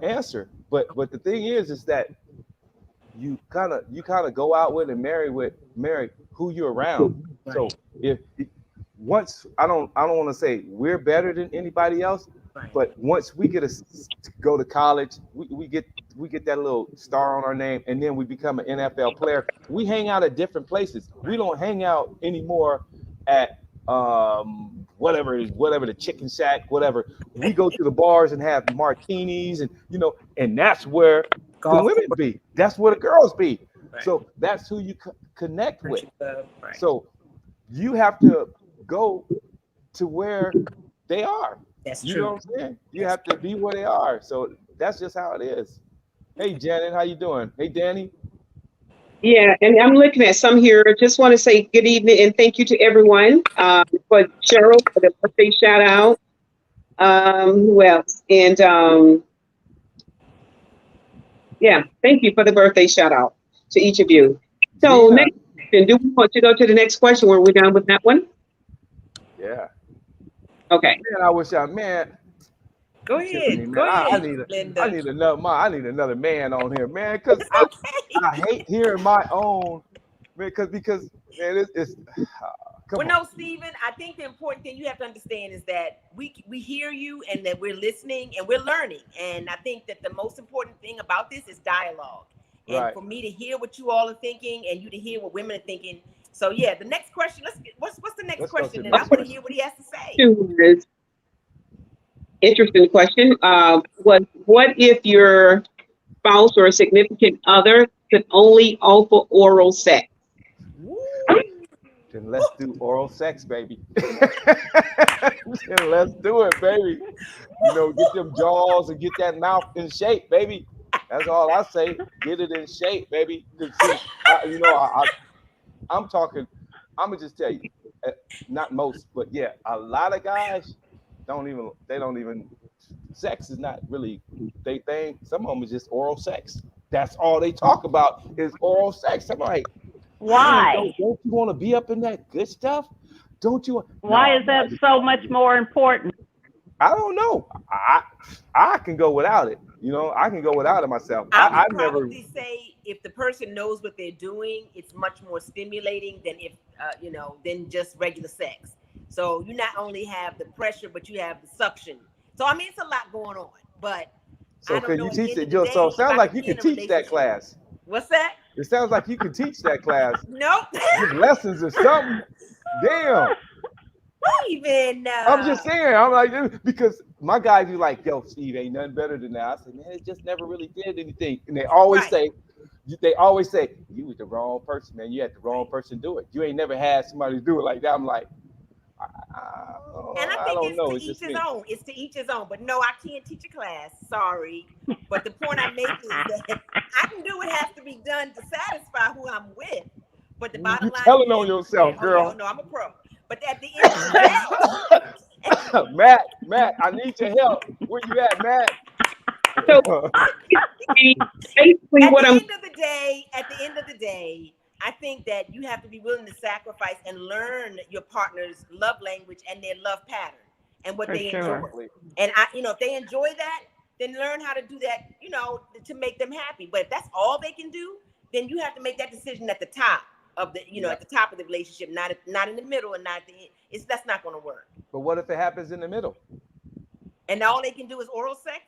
answer. But the thing is that you kind of go out with and marry who you're around. Right. So if once I don't want to say we're better than anybody else, right, but once we get to go to college, we get that little star on our name, and then we become an NFL player. We hang out at different places. We don't hang out anymore at whatever the chicken shack, whatever. We go to the bars and have martinis, and and that's where the women be. That's where the girls be. Right. So that's who you connect with. Right. So you have to go to where they are. That's You true. know what I'm saying? You have to be where they are. So that's just how it is. Hey, Janet, how you doing? Hey, Danny. Yeah, and I'm looking at some here. Just want to say good evening and thank you to everyone. For Cheryl for the birthday shout out. Who else? And yeah, thank you for the birthday shout out to each of you. So Gina. next question, do we want to go to the next question? Were we done with that one? Yeah. Okay. Man, I wish man. Go Tiffany, ahead. man. Go I ahead, need Linda. I need another man on here, man, because It's okay. I hate hearing my own, man, because man, it's come Well, on. no, Stephen, I think the important thing you have to understand is that we hear you and that we're listening and we're learning. And I think that the most important thing about this is dialogue. And Right. for me to hear what you all are thinking and you to hear what women are thinking. So yeah, the next question, what's the next Let's go to question? the And I next want to question. hear what he has to say. Is interesting question. What if your spouse or a significant other could only offer oral sex? Woo. Then let's do oral sex, baby. Then let's do it, baby. You know, get them jaws and get that mouth in shape, baby. That's all I say. Get it in shape, baby. 'Cause see, I'm talking. I'm gonna just tell you, not most, but yeah, a lot of guys don't even. Sex is not really they thing. Some of them is just oral sex. That's all they talk about is oral sex. I'm like, Why? don't you want to be up in that good stuff? Don't you? Why is that so much more important? I don't know. I can go without it. You know, I can go without it myself. I would never. probably say if the person knows what they're doing, it's much more stimulating than if than just regular sex. So you not only have the pressure, but you have the suction. So I mean, it's a lot going on. But So I don't can know you at the teach end it? of the day, So it if sounds I like could you be can in a teach that relationship- class. What's that? It sounds like you can teach that class. Nope. Give lessons or something. Damn. Even I'm just saying. I'm like, because my guys be like, yo, Steve, ain't nothing better than that. I said, man, it just never really did anything. And they always say, you was the wrong person, man. You had the wrong person do it. You ain't never had somebody do it like that. I'm like, and I I think don't it's know. to It's each just his me. own. It's to each his own. But no, I can't teach a class. Sorry. But the point I'm making is that I can do what has to be done to satisfy who I'm with. But the bottom You line telling is, on yourself, girl. Yeah, no, I'm a pro. But at the end of the day, Matt, I need your help. Where you at, Matt? So basically, at what the I'm end of the day, I think that you have to be willing to sacrifice and learn your partner's love language and their love pattern and what For they sure. enjoy. And if they enjoy that, then learn how to do that, to make them happy. But if that's all they can do, then you have to make that decision at the top of the, at the top of the relationship, not in the middle and not at the end. That's not going to work. But what if it happens in the middle? And all they can do is oral sex?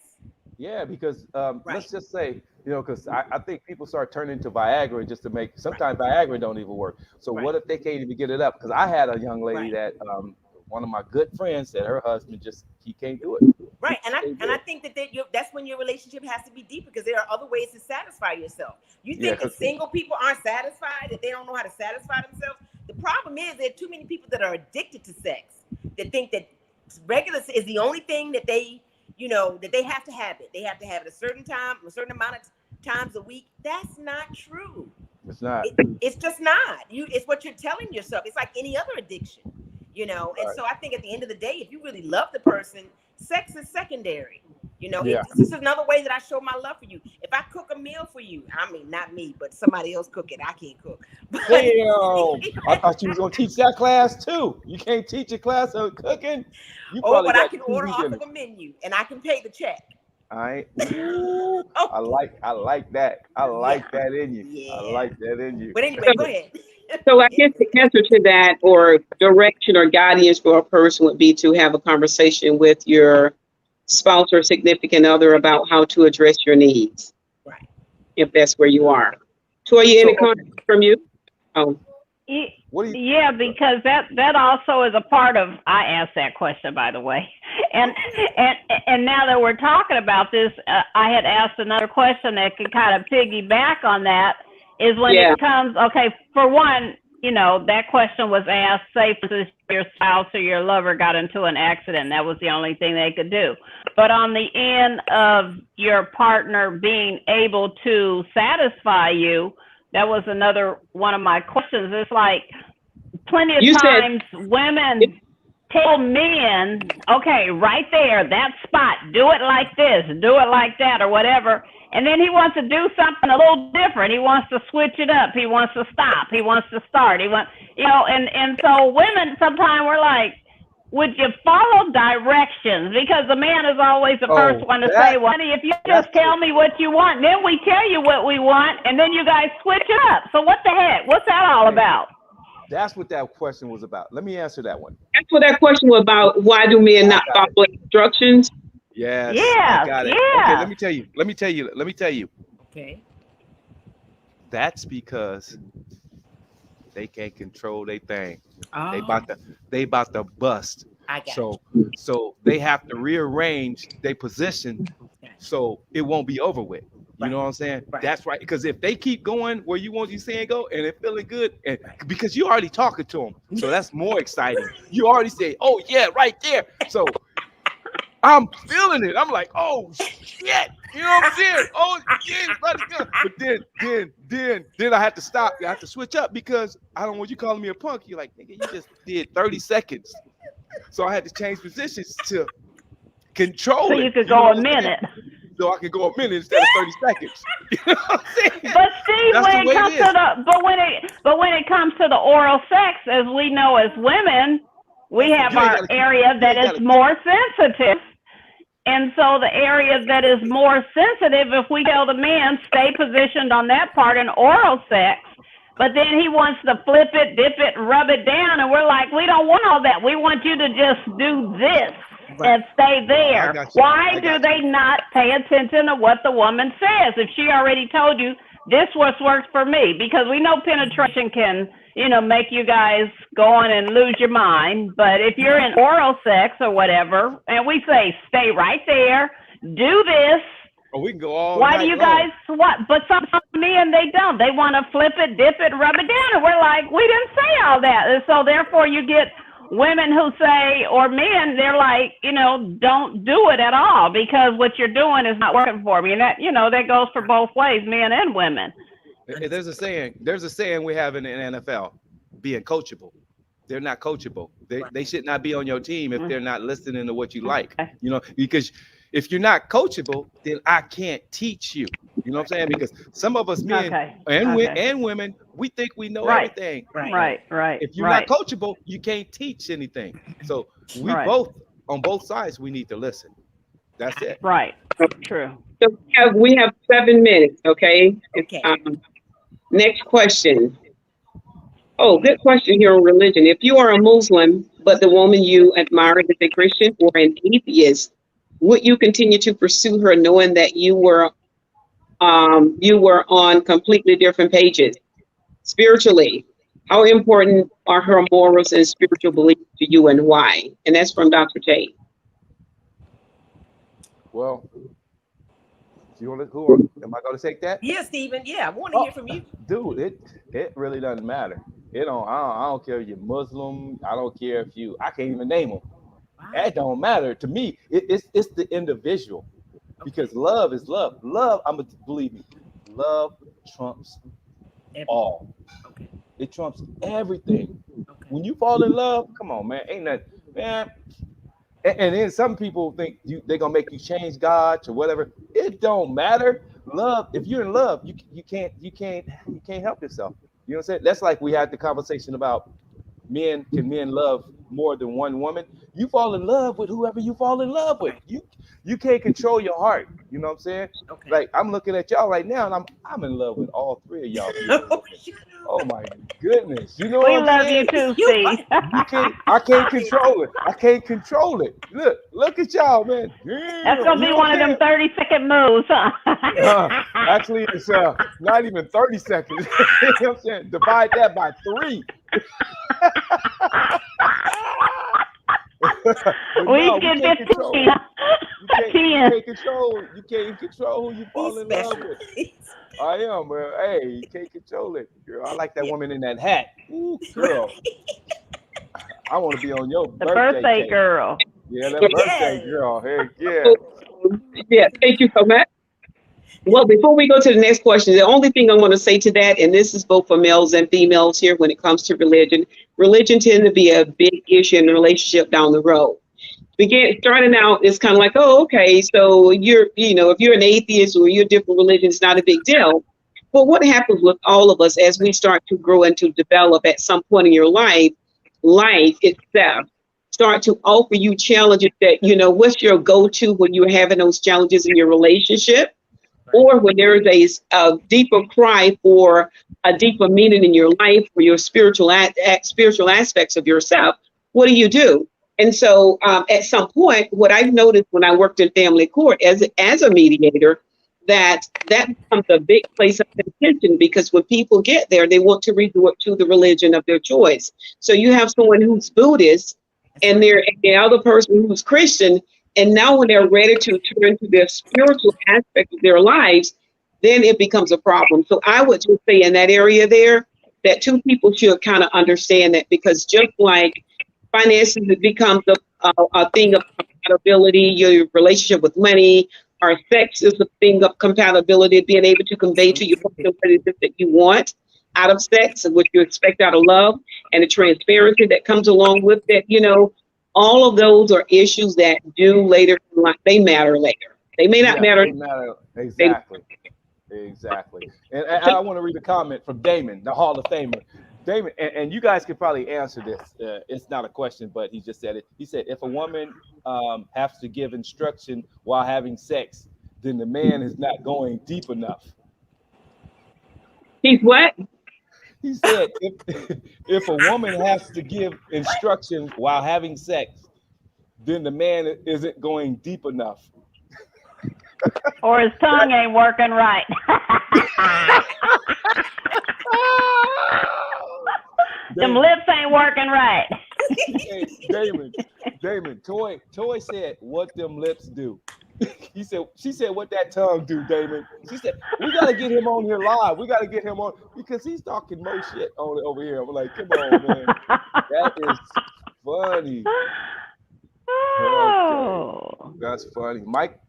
Yeah, because Right. let's just say, because I think people start turning to Viagra just to make, sometimes Viagra don't even work. So Right. what if they can't even get it up? Because I had a young lady Right. that one of my good friends said her husband he can't do it. Right, and I think that that's when your relationship has to be deeper because there are other ways to satisfy yourself. You think that single people aren't satisfied, that they don't know how to satisfy themselves? The problem is there are too many people that are addicted to sex that think that regular is the only thing that they, that they have to have it. They have to have it a certain time, a certain amount of times a week. That's not true. It's not. It's just not. It's what you're telling yourself. It's like any other addiction, And Right. so I think at the end of the day, if you really love the person, sex is secondary. Yeah. This is another way that I show my love for you. If I cook a meal for you, I mean, not me, but somebody else cook it. I can't cook. But, Damn. I thought you was going to teach that class too. You can't teach a class of cooking? but I can order off of a menu and I can pay the check. I like that. I like that in you. Yeah. I like that in you. But anyway, go ahead. So I guess the answer to that, or direction or guidance for a person, would be to have a conversation with your spouse or significant other about how to address your needs. Right. If that's where you are. Toya, any comments from you? Oh. Yeah, because that also is a part of. I asked that question, by the way, and now that we're talking about this, I had asked another question that could kind of piggyback on that. Is when it comes, okay, for one, you know, that question was asked, say for instance, your spouse or your lover got into an accident. That was the only thing they could do. But on the end of your partner being able to satisfy you, that was another one of my questions. It's like plenty of times women tell men, okay, right there, that spot, do it like this, do it like that, or whatever. And then he wants to do something a little different. He wants to switch it up. He wants to stop. He wants to start. He wants, you know, and so women sometimes we're like, would you follow directions? Because the man is always the first one to say, well, honey, if you just tell me what you want, then we tell you what we want, and then you guys switch it up. So what the heck? What's that all about? That's what that question was about. Let me answer that one. That's what that question was about. Why do men not follow instructions? Yes. Yeah. I got it. Yeah. Okay, let me tell you. Okay. That's because they can't control their thing. Oh, They about to bust. I got So they have to rearrange their position so it won't be over with. You know what I'm saying? Right. That's right. Because if they keep going where you want you saying go and they're feeling good, and because you already talking to them, so that's more exciting. You already say, "Oh yeah, right there." So I'm feeling it. I'm like, "Oh shit," you know what I'm saying? "Oh yeah, let's go." But then I have to stop. I have to switch up because I don't want you calling me a punk. You're like, "Nigga, you just did 30 seconds." So I had to change positions to control it. So you could go a minute. So I can go a minute instead of 30 seconds. You know what I'm saying? But Steve, when it comes to the oral sex, as we know as women, we have our area that is more sensitive. And so the area that is more sensitive, if we tell the man stay positioned on that part in oral sex, but then he wants to flip it, dip it, rub it down, and we're like, we don't want all that. We want you to just do this. And stay there. Why do they not pay attention to what the woman says? If she already told you this works for me, because we know penetration can, you know, make you guys go on and lose your mind. But if you're in oral sex or whatever, and we say stay right there, do this. Oh, we can go all Why night do you long. guys what? But some men, they don't. They want to flip it, dip it, rub it down, and we're like, we didn't say all that. And so therefore, you get women who say, or men, they're like, you know, don't do it at all because what you're doing is not working for me. And that, you know, that goes for both ways, men and women. There's a saying we have in the NFL, being coachable. They're not coachable. They should not be on your team if they're not listening to what you like, you know, because if you're not coachable, then I can't teach you. You know what I'm saying? Because some of us men and women, we think we know everything. Right. If you're not coachable, you can't teach anything. So we both, on both sides, we need to listen. That's it. Right. True. So we have 7 minutes, okay? Okay. Next question. Oh, good question here on religion. If you are a Muslim, but the woman you admire is a Christian or an atheist, would you continue to pursue her knowing that you were on completely different pages? Spiritually, how important are her morals and spiritual beliefs to you and why? And that's from Dr. J. Well, am I going to take that? Yeah, Stephen. Yeah, I want to hear from you. Dude, it really doesn't matter. I don't care if you're Muslim. I don't care if I can't even name them. That don't matter to me. It's the individual, because love is love. Love, believe me, love trumps all. Okay. It trumps everything. Okay. When you fall in love, come on, man, ain't nothing, man. And then some people think they're gonna make you change God or whatever. It don't matter. Love, if you're in love, you can't help yourself. You know what I'm saying? That's like we had the conversation about can men love more than one woman? You fall in love with whoever you fall in love with. You can't control your heart. You know what I'm saying? Okay. Like I'm looking at y'all right now, and I'm in love with all 3 of y'all. Oh my goodness! You know what I'm saying? We love you too, Steve. I can't control it. I can't control it. Look at y'all, man. That's gonna be one of them 30-second moves, huh? Actually, it's not even 30 seconds. You know what I'm saying? Divide that by 3. We can 15. You can't control who you fall in love with. I am, man. Hey, you can't control it, girl. I like that woman in that hat. Ooh, girl, I want to be on your The birthday birthday cake. girl. Yeah, that birthday Yes. girl. Heck yeah. Yeah, thank you so much. Well, before we go to the next question, the only thing I want to say to that, and this is both for males and females here when it comes to religion, religion tends to be a big issue in a relationship down the road. Starting out, it's kind of like, oh, okay, so if you're an atheist or you're a different religion, it's not a big deal. But what happens with all of us as we start to grow and to develop at some point in your life itself start to offer you challenges that, what's your go-to when you're having those challenges in your relationship? Or when there is a deeper cry for a deeper meaning in your life, for your spiritual aspects of yourself, what do? And so at some point, what I've noticed when I worked in family court as a mediator, that becomes a big place of contention, because when people get there, they want to resort to the religion of their choice. So you have someone who's Buddhist and the other person who's Christian. And now when they're ready to turn to their spiritual aspect of their lives, then it becomes a problem. So I would just say in that area there, that two people should kind of understand that, because just like finances, it becomes a thing of compatibility, your relationship with money, or sex is a thing of compatibility, being able to convey to your partner what it is that you want out of sex and what you expect out of love, and the transparency that comes along with it. All of those are issues that do later in life. They matter later. They may not matter. They matter. Exactly. And I want to read a comment from Damon, the Hall of Famer. Damon, and you guys could probably answer this. It's not a question, but he just said it. He said, if a woman has to give instruction while having sex, then the man is not going deep enough. He's what? He said, if a woman has to give instructions while having sex, then the man isn't going deep enough. Or his tongue ain't working right. Them lips ain't working right. Hey, Damon, Toy said what them lips do. She said what that tongue do, Damon. She said, we gotta get him on here live. We gotta get him on, because he's talking more shit on it over here. I'm like, come on, man. That is funny. Oh. Okay. That's funny. Mike,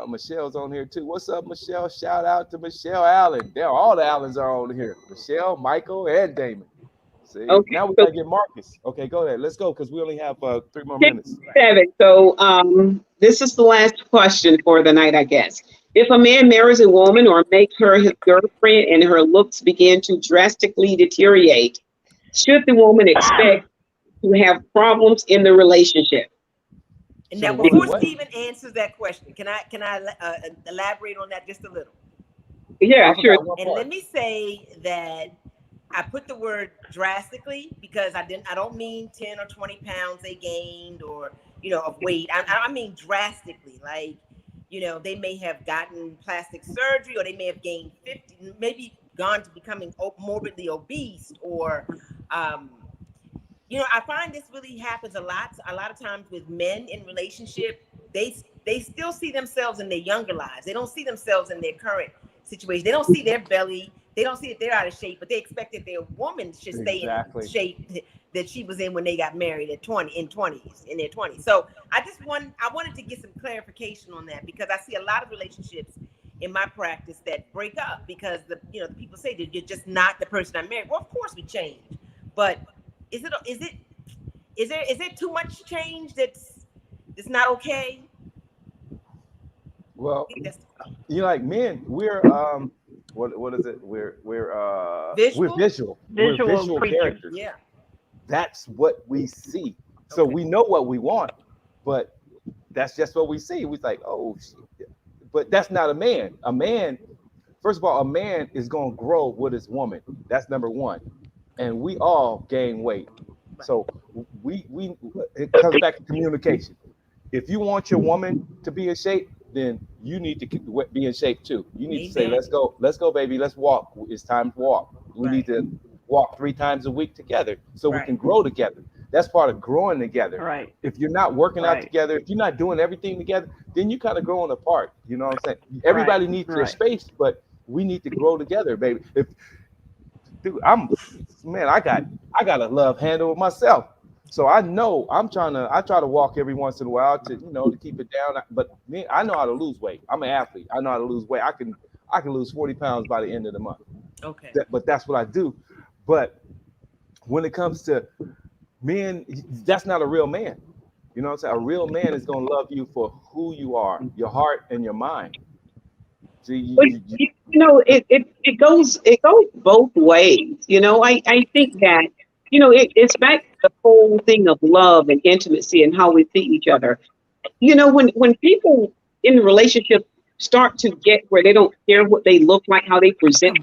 Michelle's on here too. What's up, Michelle? Shout out to Michelle Allen. All the Allens are on here. Michelle, Michael, and Damon. See, okay. Now we gotta get Marcus. Okay, go ahead. Let's go, because we only have 3 more minutes. 7. So this is the last question for the night, I guess. If a man marries a woman or makes her his girlfriend and her looks begin to drastically deteriorate, should the woman expect to have problems in the relationship? And now, before Stephen answers that question, can I elaborate on that just a little? Yeah, sure. And let me say that I put the word drastically because I don't mean 10 or 20 pounds they gained or of weight. I mean drastically, like they may have gotten plastic surgery, or they may have gained 50, maybe gone to becoming morbidly obese, or I find this really happens a lot of times with men in relationship. They still see themselves in their younger lives. They don't see themselves in their current situation. They don't see their belly. They don't see that they're out of shape, but they expect that their woman should stay in the shape that she was in when they got married in their 20s. So I wanted to get some clarification on that, because I see a lot of relationships in my practice that break up because the people say that you're just not the person I married. Well, of course we change, but is there too much change that's not okay? Well, like men, we're what is it? We're visual. We're visual characters. Yeah. That's what we see. So we know what we want, but that's just what we see. We're like, oh shit. But that's not a man. A man, first of all, a man is gonna grow with his woman. That's number one. And we all gain weight. So it comes back to communication. If you want your woman to be in shape, then you need to be in shape too. You need to say, let's go, baby, let's walk. It's time to walk. We need to walk 3 times a week together so we can grow together. That's part of growing together. Right. If you're not working out together, if you're not doing everything together, then you kind of growing apart. You know what I'm saying? Everybody needs their space, but we need to grow together, baby. If dude, I got a love handle with myself. So I know I try to walk every once in a while to, to keep it down. But me, I know how to lose weight. I'm an athlete. I know how to lose weight. I can lose 40 pounds by the end of the month. Okay. But that's what I do. But when it comes to men, that's not a real man. You know what I'm saying? A real man is going to love you for who you are, your heart and your mind. See, it goes both ways. I think that, it's back to the whole thing of love and intimacy and how we see each other. When people in relationships start to get where they don't care what they look like, how they present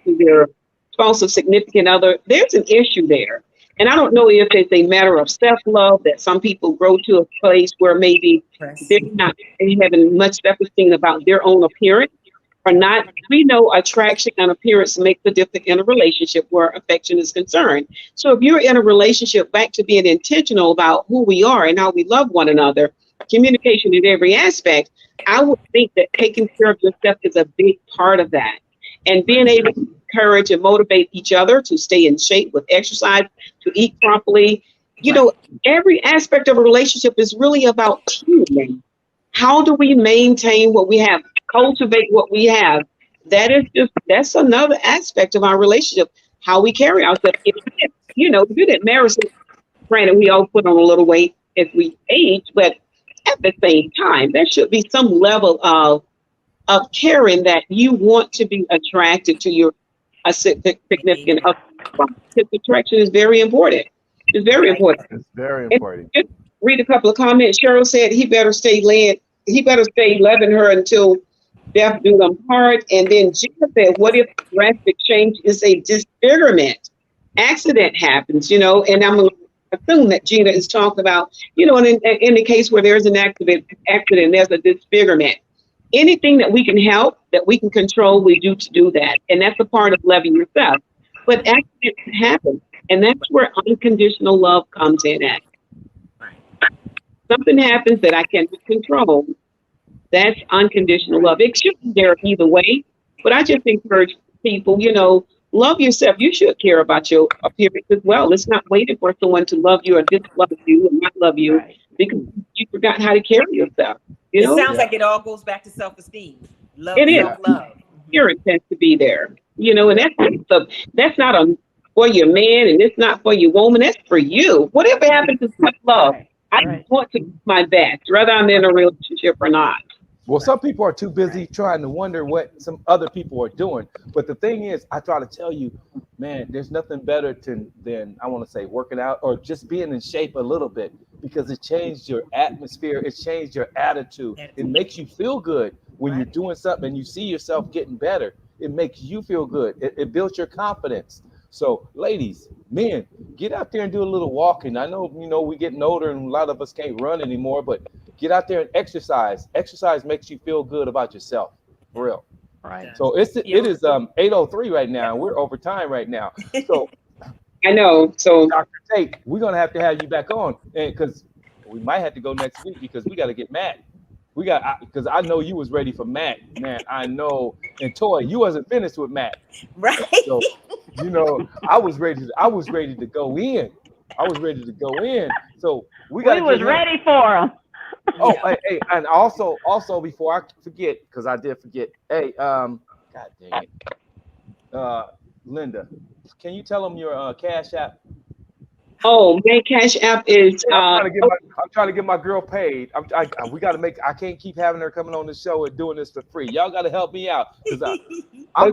to their spouse or significant other, there's an issue there. And I don't know if it's a matter of self-love that some people grow to a place where maybe they're not having much self-esteem about their own appearance or not. We know attraction and appearance makes a difference in a relationship where affection is concerned. So if you're in a relationship, back to being intentional about who we are and how we love one another, communication in every aspect, I would think that taking care of yourself is a big part of that. And being able to encourage and motivate each other to stay in shape with exercise, to eat properly. Every aspect of a relationship is really about teaming. How do we maintain what we have, cultivate what we have? That's another aspect of our relationship, how we carry ourselves. If you didn't marry, granted, we all put on a little weight as we age, but at the same time, there should be some level of caring that you want to be attracted to your significant other. Attraction is very important. It's very important. It's very important. And just read a couple of comments. Cheryl said he better stay loving her until death do them part. And then Gina said, what if drastic change is a disfigurement? Accident happens, and I'm going to assume that Gina is talking about, in the case where there's an accident, there's a disfigurement. Anything that we can help, that we can control, we do to do that. And that's a part of loving yourself. But accidents happen. And that's where unconditional love comes in at. Something happens that I can't control. That's unconditional love. It should be there either way. But I just encourage people, love yourself. You should care about your appearance as well. Let's not waiting for someone to love you or dislove you and not love you because you forgot how to carry yourself. It sounds like it all goes back to self-esteem. Love, it is. Self-love. Appearance has to be there. And that's not for your man and it's not for your woman. That's for you. Whatever happens is self-love. I want to do my best, whether I'm in a relationship or not. Well, some people are too busy trying to wonder what some other people are doing. But the thing is, I try to tell you, man, there's nothing better than I want to say working out or just being in shape a little bit because it changed your atmosphere. It changed your attitude. It makes you feel good when you're doing something and you see yourself getting better. It makes you feel good. It builds your confidence. So ladies, men, get out there and do a little walking. I know, we're getting older and a lot of us can't run anymore, but get out there and exercise. Exercise makes you feel good about yourself, for real. Right. So it is 8:03 right now. We're over time right now. So I know. So Dr. Tate, we're gonna have to have you back on, and because we might have to go next week because we got to get Matt. Because I know you was ready for Matt, man. I know, and Toy, you wasn't finished with Matt, right? So I was ready to go in. So we was ready for him. Oh, hey, and also before I forget, because I did forget. Hey, God dang it, Linda, can you tell them your Cash App? Oh, my Cash App is. I'm trying to get my girl paid. We got to make. I can't keep having her coming on the show and doing this for free. Y'all got to help me out because I'm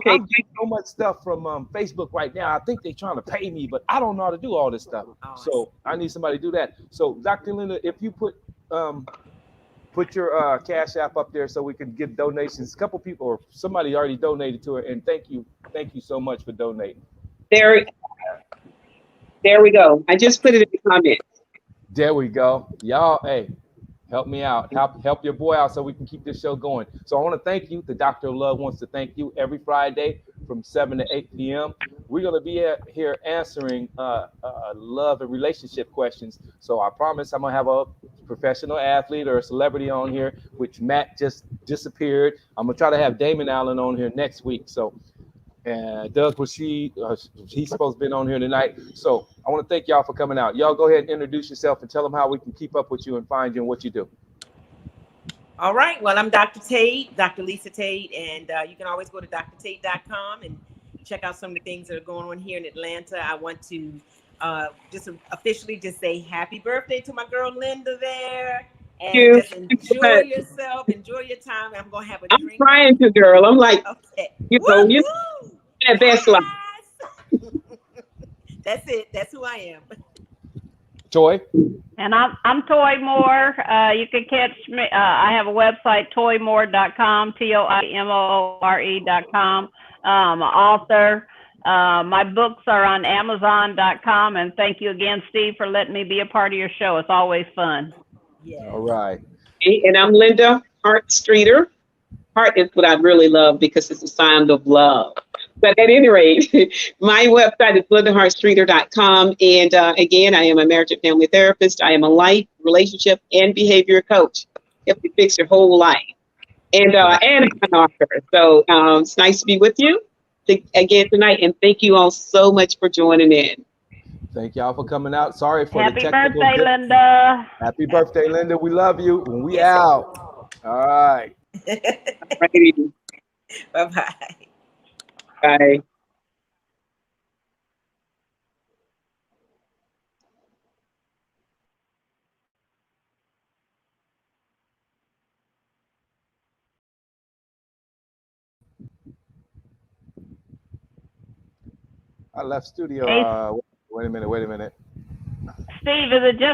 getting so much stuff from Facebook right now. I think they're trying to pay me, but I don't know how to do all this stuff. So I need somebody to do that. So Dr. Linda, if you put your Cash App up there so we can get donations. A couple people or somebody already donated to her, and thank you so much for donating. There we go. I just put it in the comments. There we go. Y'all, hey, help me out. Help your boy out so we can keep this show going. So I want to thank you. The Doctor of Love wants to thank you every Friday from 7 to 8 p.m. We're going to be here answering love and relationship questions. So I promise I'm going to have a professional athlete or a celebrity on here, which Matt just disappeared. I'm gonna try to have Damon Allen on here next week. So, and Doug he's supposed to be on here tonight. So I want to thank y'all for coming out. Y'all go ahead and introduce yourself and tell them how we can keep up with you and find you and what you do. All right. Well, I'm Dr. Tate, DrLisa Tate, and you can always go to drtate.com and check out some of the things that are going on here in Atlanta. I want to just officially just say happy birthday to my girl Linda there. And just enjoy yourself, enjoy your time. I'm gonna have a drink. I'm trying to, girl. I'm like, okay. You know, best life. That's it. That's who I am. Toy. And I'm Toy Moore. You can catch me. I have a website, toymore.com, TOIMORE.com. I'm an author. My books are on Amazon.com. And thank you again, Steve, for letting me be a part of your show. It's always fun. Yeah. All right. And I'm Linda Hart Streeter. Hart is what I really love because it's a sign of love. But at any rate, my website is lindahartstreeter.com. And again, I am a marriage and family therapist. I am a life, relationship, and behavior coach. Help you fix your whole life. And I'm an author. So it's nice to be with you again tonight. And thank you all so much for joining in. Thank y'all for coming out. Sorry for Happy the technical. Happy birthday, Linda. Happy birthday, Linda. We love you. And we out. All right. Bye-bye. Bye. I left studio. Wait a minute. Steve, is it just